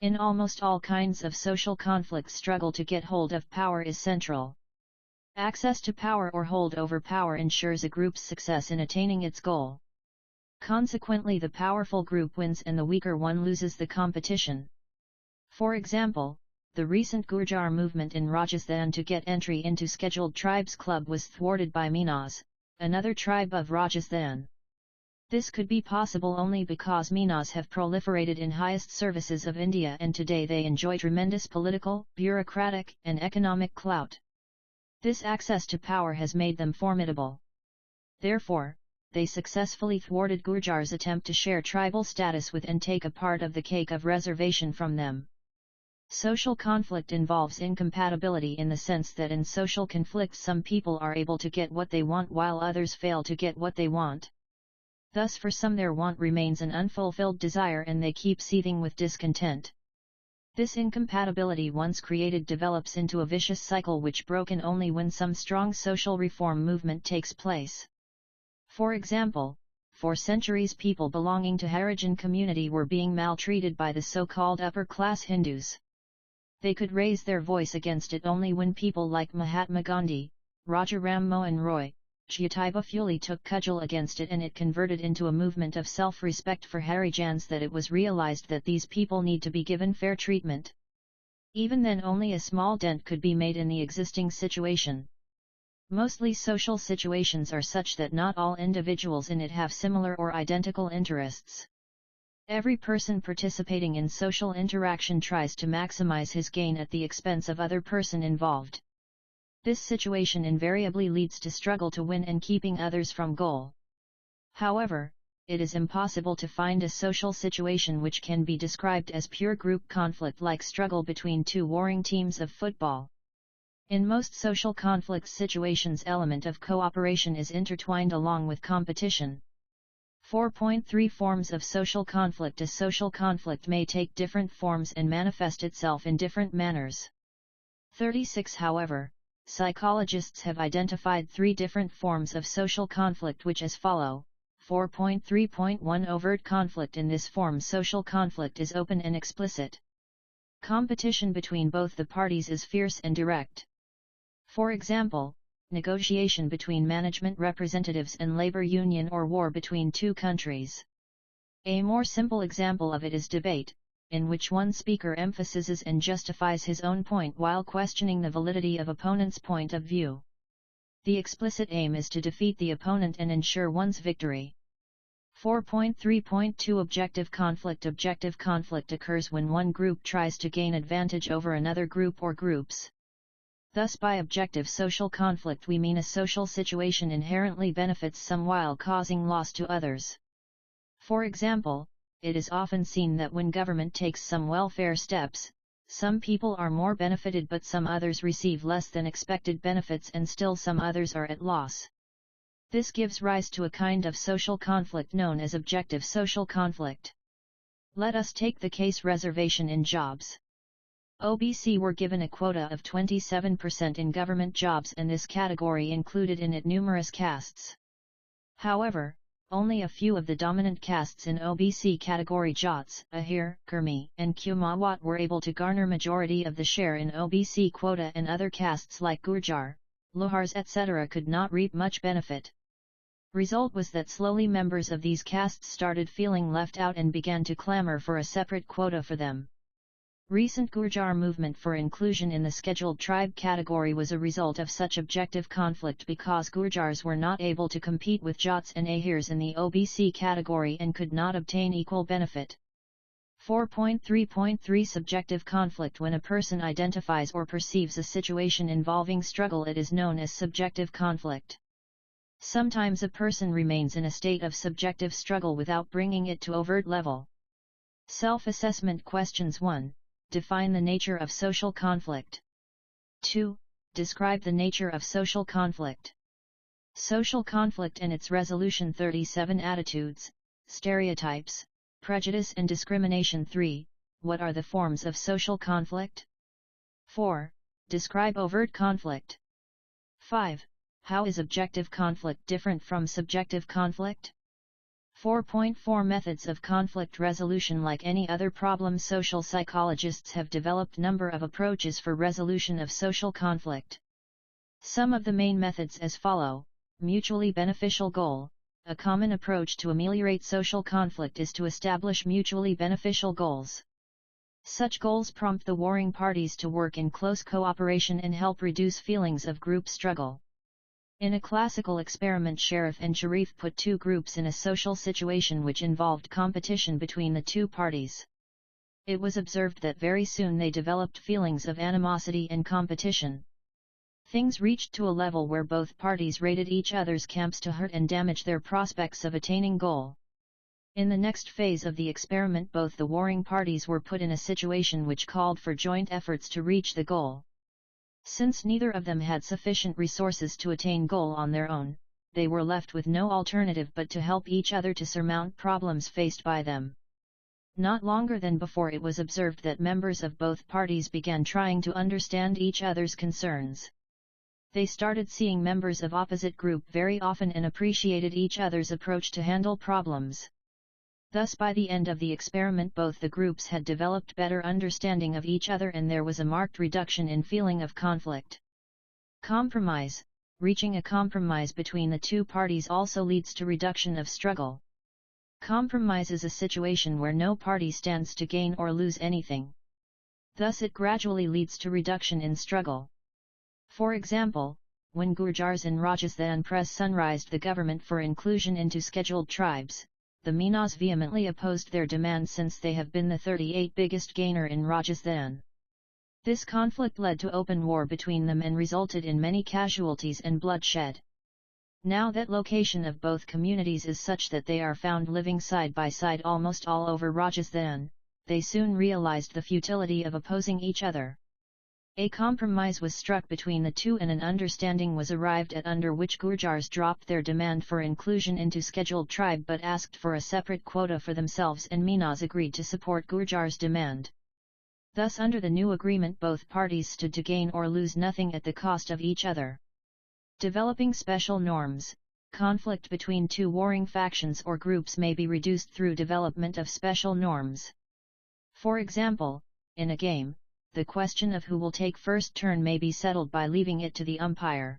In almost all kinds of social conflicts, struggle to get hold of power is central. Access to power or hold over power ensures a group's success in attaining its goal. Consequently, the powerful group wins and the weaker one loses the competition. For example, the recent Gurjar movement in Rajasthan to get entry into Scheduled Tribes Club was thwarted by Meenas, another tribe of Rajasthan. This could be possible only because Meenas have proliferated in highest services of India, and today they enjoy tremendous political, bureaucratic, and economic clout. This access to power has made them formidable. Therefore, they successfully thwarted Gurjar's attempt to share tribal status with and take a part of the cake of reservation from them. Social conflict involves incompatibility in the sense that in social conflicts some people are able to get what they want while others fail to get what they want. Thus for some their want remains an unfulfilled desire and they keep seething with discontent. This incompatibility once created develops into a vicious cycle which broken only when some strong social reform movement takes place. For example, for centuries people belonging to Harijan community were being maltreated by the so-called upper-class Hindus. They could raise their voice against it only when people like Mahatma Gandhi, Raja Ram Mohan Roy, Jyotiba Phule took cudgel against it, and it converted into a movement of self-respect for Harijans that it was realized that these people need to be given fair treatment. Even then only a small dent could be made in the existing situation. Mostly social situations are such that not all individuals in it have similar or identical interests. Every person participating in social interaction tries to maximize his gain at the expense of other person involved. This situation invariably leads to struggle to win and keeping others from goal. However, it is impossible to find a social situation which can be described as pure group conflict like struggle between two warring teams of football. In most social conflict situations, element of cooperation is intertwined along with competition. 4.3 Forms of social conflict. A social conflict may take different forms and manifest itself in different manners. 36 However, psychologists have identified three different forms of social conflict which as follow. 4.3.1 Overt conflict. In this form social conflict is open and explicit. Competition between both the parties is fierce and direct. For example, negotiation between management representatives and labor union, or war between two countries. A more simple example of it is debate, in which one speaker emphasizes and justifies his own point while questioning the validity of opponent's point of view. The explicit aim is to defeat the opponent and ensure one's victory. 4.3.2 Objective conflict. Objective conflict occurs when one group tries to gain advantage over another group or groups. Thus by objective social conflict we mean a social situation inherently benefits some while causing loss to others. For example, it is often seen that when government takes some welfare steps, some people are more benefited but some others receive less than expected benefits and still some others are at loss. This gives rise to a kind of social conflict known as objective social conflict. Let us take the case reservation in jobs. OBC were given a quota of 27% in government jobs and this category included in it numerous castes. However, only a few of the dominant castes in OBC category Jats, Ahir, Kurmi, and Kumawat were able to garner majority of the share in OBC quota and other castes like Gurjar, Lohars etc. could not reap much benefit. Result was that slowly members of these castes started feeling left out and began to clamor for a separate quota for them. Recent Gurjar movement for inclusion in the scheduled tribe category was a result of such objective conflict because Gurjars were not able to compete with Jats and Ahirs in the OBC category and could not obtain equal benefit. 4.3.3 Subjective conflict. When a person identifies or perceives a situation involving struggle, it is known as subjective conflict. Sometimes a person remains in a state of subjective struggle without bringing it to overt level. Self-assessment questions. 1. Define the nature of social conflict. 2. Describe the nature of social conflict. Social conflict and its resolution. 37 Attitudes, stereotypes, prejudice and discrimination. 3. What are the forms of social conflict? 4. Describe overt conflict. 5. How is objective conflict different from subjective conflict? 4.4 Methods of conflict resolution. Like any other problem, social psychologists have developed number of approaches for resolution of social conflict. Some of the main methods as follow. Mutually beneficial goal. A common approach to ameliorate social conflict is to establish mutually beneficial goals. Such goals prompt the warring parties to work in close cooperation and help reduce feelings of group struggle. In a classical experiment, Sheriff and Sharif put two groups in a social situation which involved competition between the two parties. It was observed that very soon they developed feelings of animosity and competition. Things reached to a level where both parties raided each other's camps to hurt and damage their prospects of attaining goal. In the next phase of the experiment, both the warring parties were put in a situation which called for joint efforts to reach the goal. Since neither of them had sufficient resources to attain goal on their own, they were left with no alternative but to help each other to surmount problems faced by them. Not longer than before, it was observed that members of both parties began trying to understand each other's concerns. They started seeing members of opposite group very often and appreciated each other's approach to handle problems. Thus by the end of the experiment both the groups had developed better understanding of each other and there was a marked reduction in feeling of conflict. Compromise. Reaching a compromise between the two parties also leads to reduction of struggle. Compromise is a situation where no party stands to gain or lose anything. Thus it gradually leads to reduction in struggle. For example, when Gurjars in Rajasthan pressurized the government for inclusion into scheduled tribes, the Meenas vehemently opposed their demand since they have been the 38th biggest gainer in Rajasthan. This conflict led to open war between them and resulted in many casualties and bloodshed. Now that location of both communities is such that they are found living side by side almost all over Rajasthan, they soon realized the futility of opposing each other. A compromise was struck between the two and an understanding was arrived at under which Gurjars dropped their demand for inclusion into scheduled tribe but asked for a separate quota for themselves and Meenas agreed to support Gurjars' demand. Thus under the new agreement both parties stood to gain or lose nothing at the cost of each other. Developing special norms. Conflict between two warring factions or groups may be reduced through development of special norms. For example, in a game, the question of who will take first turn may be settled by leaving it to the umpire.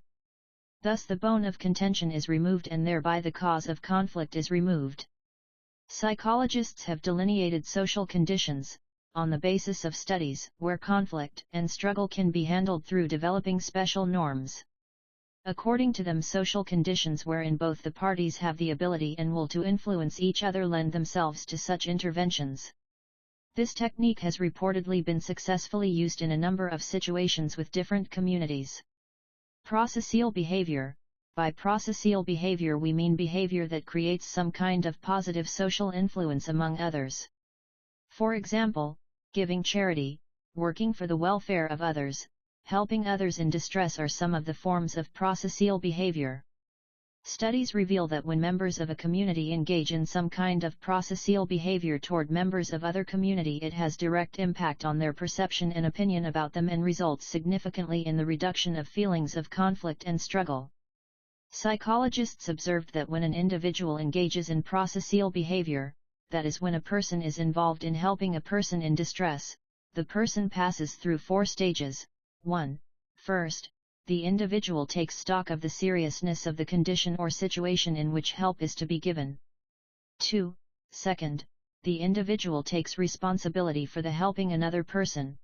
Thus the bone of contention is removed and thereby the cause of conflict is removed. Psychologists have delineated social conditions, on the basis of studies where conflict and struggle can be handled through developing special norms. According to them, social conditions wherein both the parties have the ability and will to influence each other lend themselves to such interventions. This technique has reportedly been successfully used in a number of situations with different communities. Prosocial behavior. By prosocial behavior we mean behavior that creates some kind of positive social influence among others. For example, giving charity, working for the welfare of others, helping others in distress are some of the forms of prosocial behavior. Studies reveal that when members of a community engage in some kind of prosocial behavior toward members of other community, it has direct impact on their perception and opinion about them and results significantly in the reduction of feelings of conflict and struggle. Psychologists observed that when an individual engages in prosocial behavior, that is when a person is involved in helping a person in distress, the person passes through 4 stages. 1. First, the individual takes stock of the seriousness of the condition or situation in which help is to be given. 2. Second, the individual takes responsibility for the helping another person.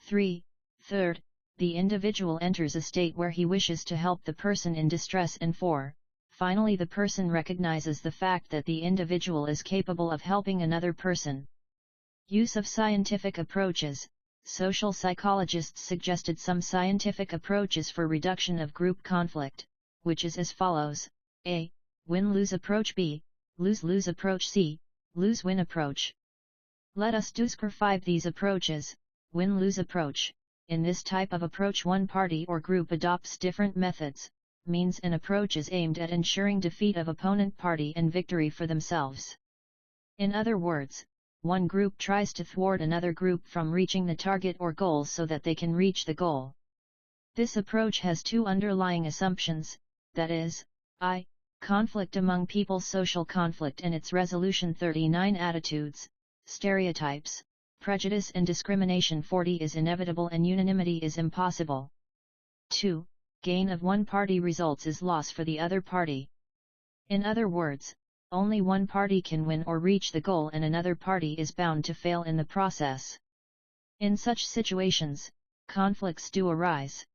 3. Third, the individual enters a state where he wishes to help the person in distress. And 4. Finally, the person recognizes the fact that the individual is capable of helping another person. Use of scientific approaches. Social psychologists suggested some scientific approaches for reduction of group conflict, which is as follows: A. Win-lose approach. B. Lose-lose approach. C. Lose-win approach. Let us describe these approaches. Win-lose approach. In this type of approach, one party or group adopts different methods, means and approaches aimed at ensuring defeat of opponent party and victory for themselves. In other words, one group tries to thwart another group from reaching the target or goal so that they can reach the goal. This approach has 2 underlying assumptions, that is, I. Conflict among people, social conflict and its resolution. 39 Attitudes, stereotypes, prejudice and discrimination. 40 is inevitable and unanimity is impossible. 2. Gain of one party results is loss for the other party. In other words, only one party can win or reach the goal and another party is bound to fail in the process. In such situations, conflicts do arise.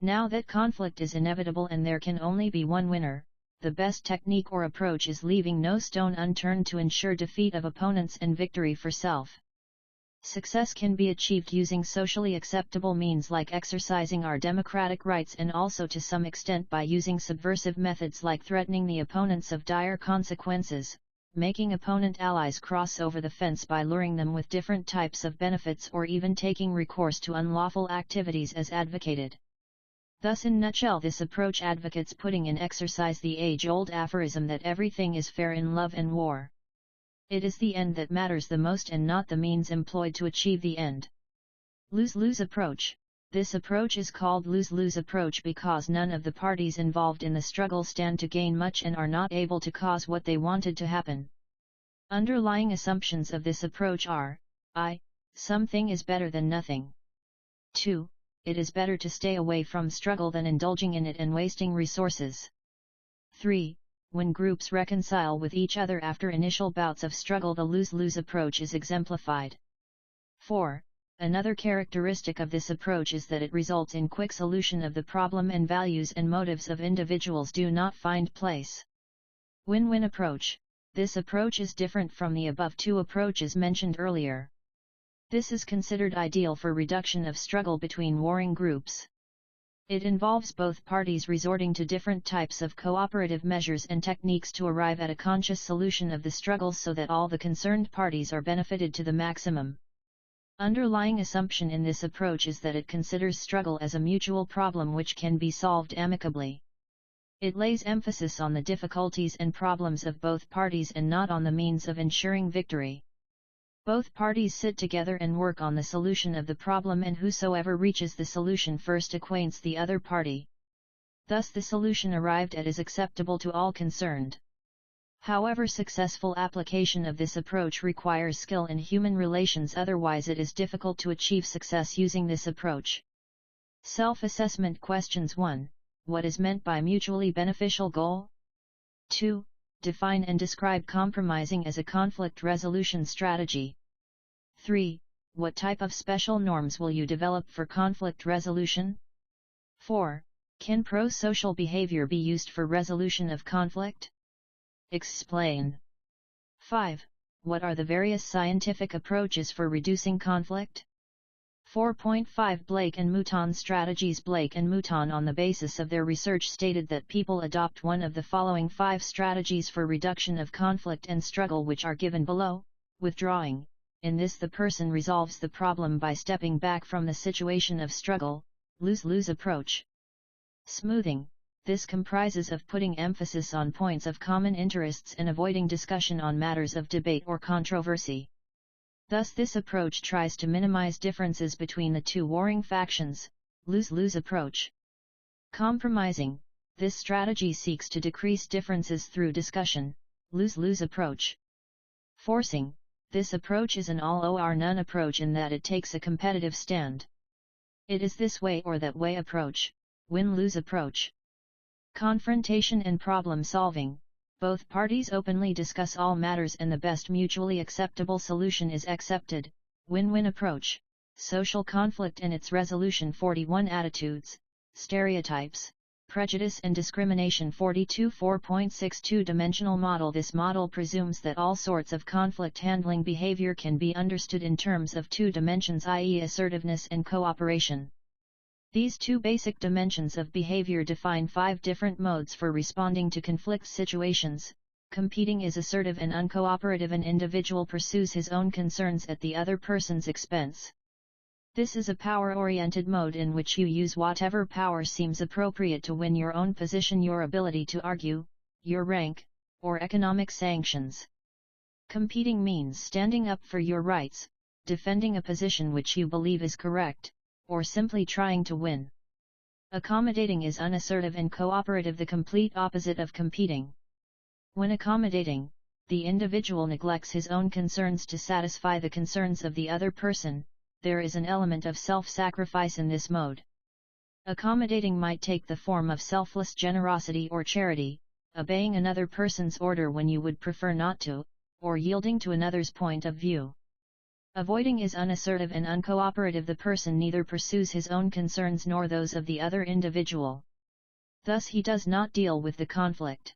Now that conflict is inevitable and there can only be one winner, the best technique or approach is leaving no stone unturned to ensure defeat of opponents and victory for self. Success can be achieved using socially acceptable means like exercising our democratic rights, and also to some extent by using subversive methods like threatening the opponents of dire consequences, making opponent allies cross over the fence by luring them with different types of benefits, or even taking recourse to unlawful activities as advocated. Thus, in a nutshell, this approach advocates putting in exercise the age-old aphorism that everything is fair in love and war. It is the end that matters the most and not the means employed to achieve the end. Lose-lose approach. This approach is called lose-lose approach because none of the parties involved in the struggle stand to gain much and are not able to cause what they wanted to happen. Underlying assumptions of this approach are: I. Something is better than nothing. 2. It is better to stay away from struggle than indulging in it and wasting resources. 3. When groups reconcile with each other after initial bouts of struggle, the lose-lose approach is exemplified. 4. Another characteristic of this approach is that it results in quick solution of the problem and values and motives of individuals do not find place. Win-win approach. This approach is different from the above 2 approaches mentioned earlier. This is considered ideal for reduction of struggle between warring groups. It involves both parties resorting to different types of cooperative measures and techniques to arrive at a conscious solution of the struggle so that all the concerned parties are benefited to the maximum. Underlying assumption in this approach is that it considers struggle as a mutual problem which can be solved amicably. It lays emphasis on the difficulties and problems of both parties and not on the means of ensuring victory. Both parties sit together and work on the solution of the problem, and whosoever reaches the solution first acquaints the other party. Thus the solution arrived at is acceptable to all concerned. However, successful application of this approach requires skill in human relations, otherwise it is difficult to achieve success using this approach. Self-assessment questions. 1. What is meant by mutually beneficial goal? 2. Define and describe compromising as a conflict resolution strategy. 3. What type of special norms will you develop for conflict resolution? 4. Can pro-social behavior be used for resolution of conflict? Explain. 5. What are the various scientific approaches for reducing conflict? 4.5 Blake and Mouton strategies. Blake and Mouton, on the basis of their research, stated that people adopt one of the following 5 strategies for reduction of conflict and struggle, which are given below. Withdrawing. In this, the person resolves the problem by stepping back from the situation of struggle, lose-lose approach. Smoothing. This comprises of putting emphasis on points of common interests and avoiding discussion on matters of debate or controversy. Thus this approach tries to minimize differences between the two warring factions, lose-lose approach. Compromising. This strategy seeks to decrease differences through discussion, lose-lose approach. Forcing. This approach is an all or none approach in that it takes a competitive stand. It is this way or that way approach, win-lose approach. Confrontation and problem solving. Both parties openly discuss all matters and the best mutually acceptable solution is accepted, win-win approach. Social conflict and its resolution. 41 Attitudes, stereotypes, prejudice and discrimination. 42 4.6 Two-dimensional model. This model presumes that all sorts of conflict handling behavior can be understood in terms of 2 dimensions, i.e. assertiveness and cooperation. These 2 basic dimensions of behavior define 5 different modes for responding to conflict situations. Competing is assertive and uncooperative. An individual pursues his own concerns at the other person's expense. This is a power-oriented mode in which you use whatever power seems appropriate to win your own position, your ability to argue, your rank, or economic sanctions. Competing means standing up for your rights, defending a position which you believe is correct, or simply trying to win. Accommodating is unassertive and cooperative, the complete opposite of competing. When accommodating, the individual neglects his own concerns to satisfy the concerns of the other person. There is an element of self-sacrifice in this mode. Accommodating might take the form of selfless generosity or charity, obeying another person's order when you would prefer not to, or yielding to another's point of view. Avoiding is unassertive and uncooperative. The person neither pursues his own concerns nor those of the other individual. Thus he does not deal with the conflict.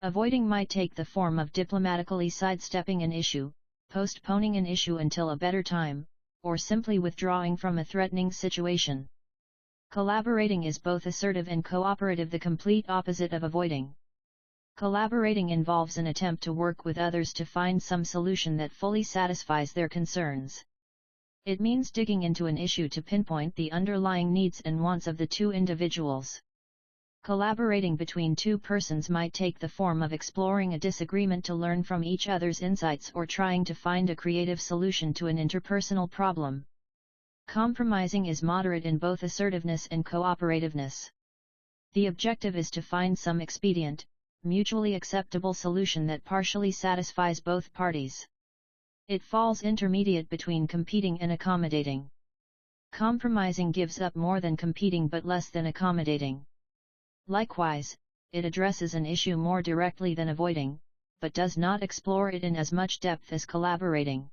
Avoiding might take the form of diplomatically sidestepping an issue, postponing an issue until a better time, or simply withdrawing from a threatening situation. Collaborating is both assertive and cooperative, the complete opposite of avoiding. Collaborating involves an attempt to work with others to find some solution that fully satisfies their concerns. It means digging into an issue to pinpoint the underlying needs and wants of the 2 individuals. Collaborating between 2 persons might take the form of exploring a disagreement to learn from each other's insights or trying to find a creative solution to an interpersonal problem. Compromising is moderate in both assertiveness and cooperativeness. The objective is to find some expedient, mutually acceptable solution that partially satisfies both parties. It falls intermediate between competing and accommodating. Compromising gives up more than competing but less than accommodating. Likewise, it addresses an issue more directly than avoiding, but does not explore it in as much depth as collaborating.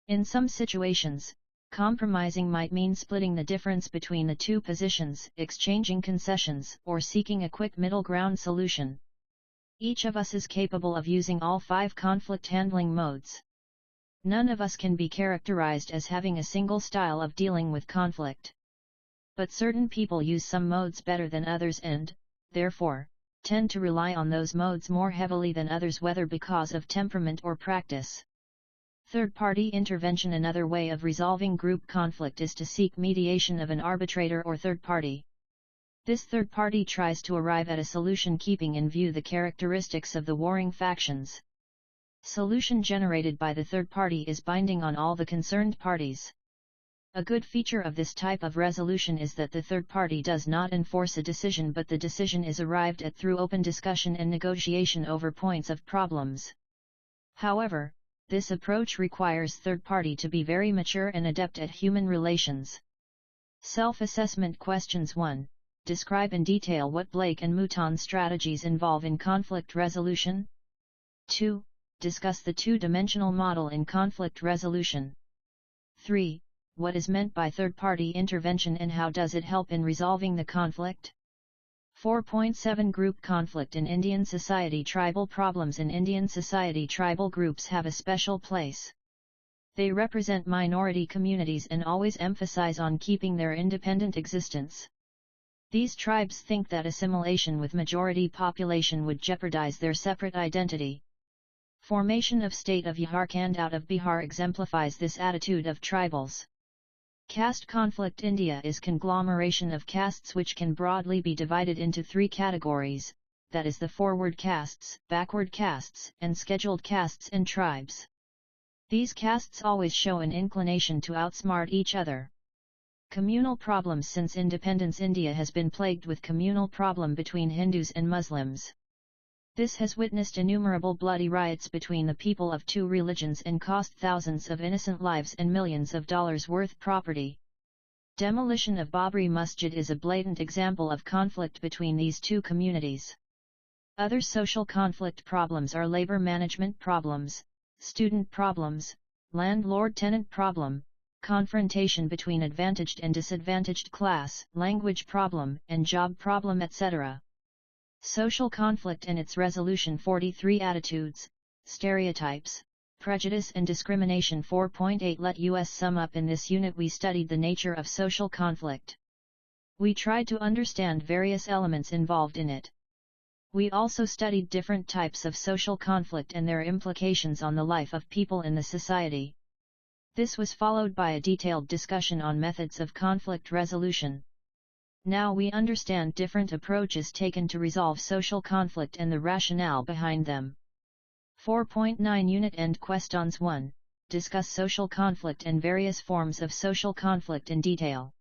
In some situations, compromising might mean splitting the difference between the 2 positions, exchanging concessions, or seeking a quick middle ground solution. Each of us is capable of using all 5 conflict handling modes. None of us can be characterized as having a single style of dealing with conflict. But certain people use some modes better than others and, therefore, tend to rely on those modes more heavily than others, whether because of temperament or practice. Third-party intervention. Another way of resolving group conflict is to seek mediation of an arbitrator or third party. This third party tries to arrive at a solution keeping in view the characteristics of the warring factions. Solution generated by the third party is binding on all the concerned parties. A good feature of this type of resolution is that the third party does not enforce a decision, but the decision is arrived at through open discussion and negotiation over points of problems. However, this approach requires third party to be very mature and adept at human relations. Self-assessment questions. 1. Describe in detail what Blake and Mouton strategies involve in conflict resolution. 2. Discuss the 2-dimensional model in conflict resolution. 3. What is meant by third-party intervention and how does it help in resolving the conflict? 4.7 Group conflict in Indian society. Tribal problems in Indian society. Tribal groups have a special place. They represent minority communities and always emphasize on keeping their independent existence. These tribes think that assimilation with majority population would jeopardize their separate identity. Formation of state of Jharkhand out of Bihar exemplifies this attitude of tribals. Caste conflict. India is conglomeration of castes which can broadly be divided into three categories, that is the forward castes, backward castes, and scheduled castes and tribes. These castes always show an inclination to outsmart each other. Communal problems. Since independence, India has been plagued with communal problem between Hindus and Muslims. This has witnessed innumerable bloody riots between the people of two religions and cost thousands of innocent lives and millions of dollars worth property. Demolition of Babri Masjid is a blatant example of conflict between these two communities. Other social conflict problems are labor management problems, student problems, landlord-tenant problem, confrontation between advantaged and disadvantaged class, language problem, and job problem, etc. Social conflict and its resolution. 43 Attitudes, stereotypes, prejudice and discrimination. 4.8 Let us sum up. In this unit we studied the nature of social conflict. We tried to understand various elements involved in it. We also studied different types of social conflict and their implications on the life of people in the society. This was followed by a detailed discussion on methods of conflict resolution. Now we understand different approaches taken to resolve social conflict and the rationale behind them. 4.9 Unit End Questions. 1. Discuss social conflict and various forms of social conflict in detail.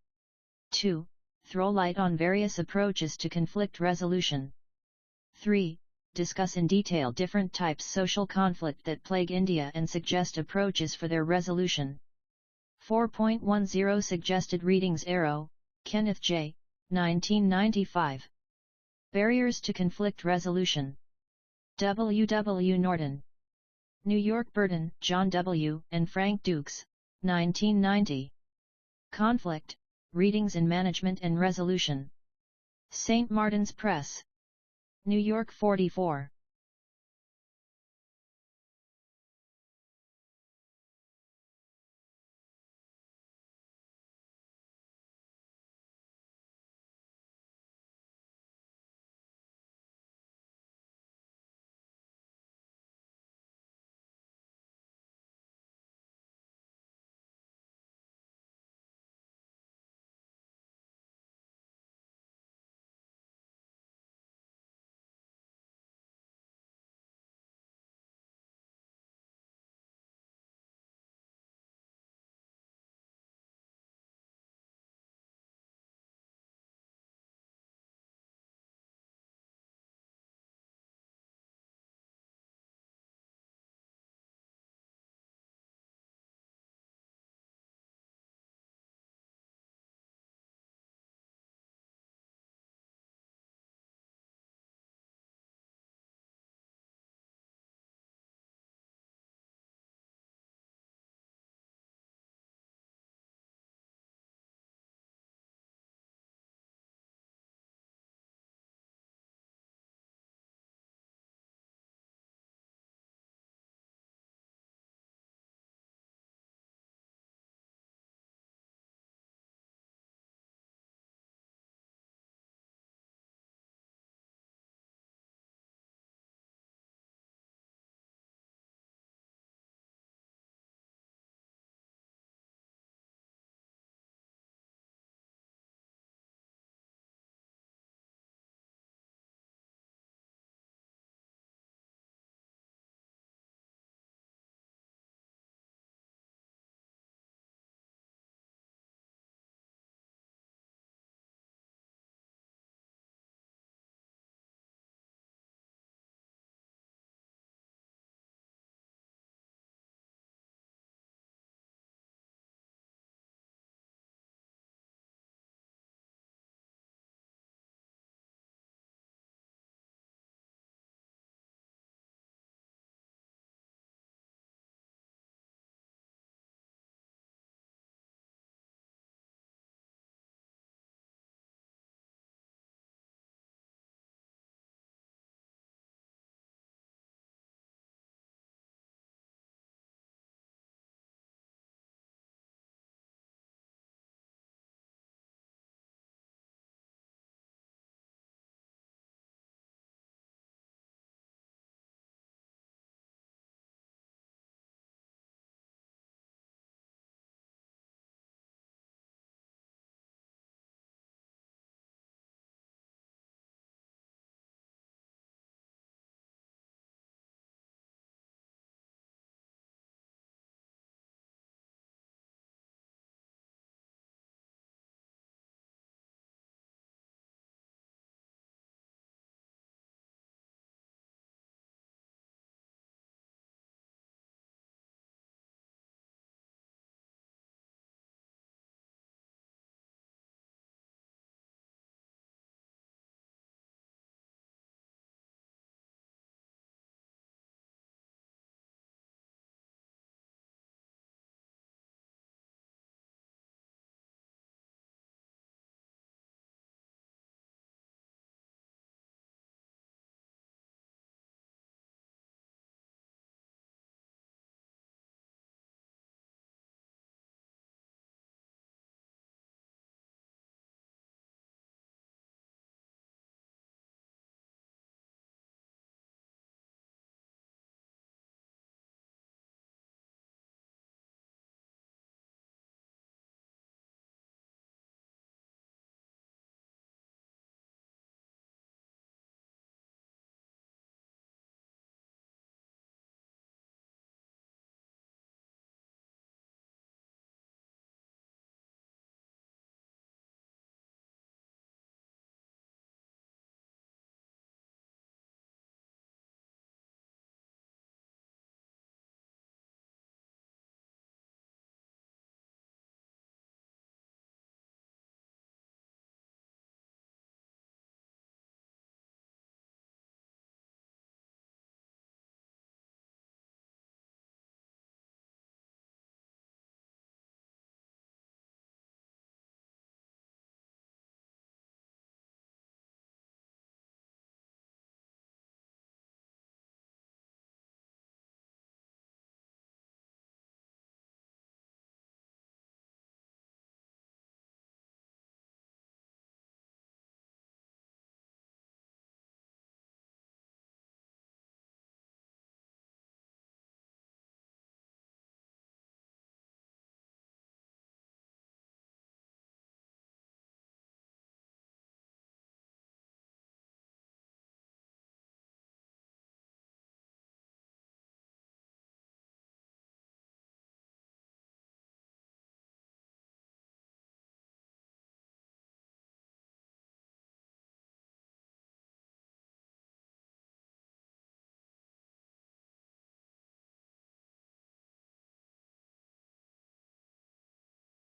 2. Throw light on various approaches to conflict resolution. 3. Discuss in detail different types social conflict that plague India and suggest approaches for their resolution. 4.10 Suggested readings. Arrow, Kenneth J. 1995. Barriers to Conflict Resolution. W. W. Norton. New York: Burton, John W., and Frank Dukes, 1990. Conflict, Readings in Management and Resolution. St. Martin's Press. New York: 44.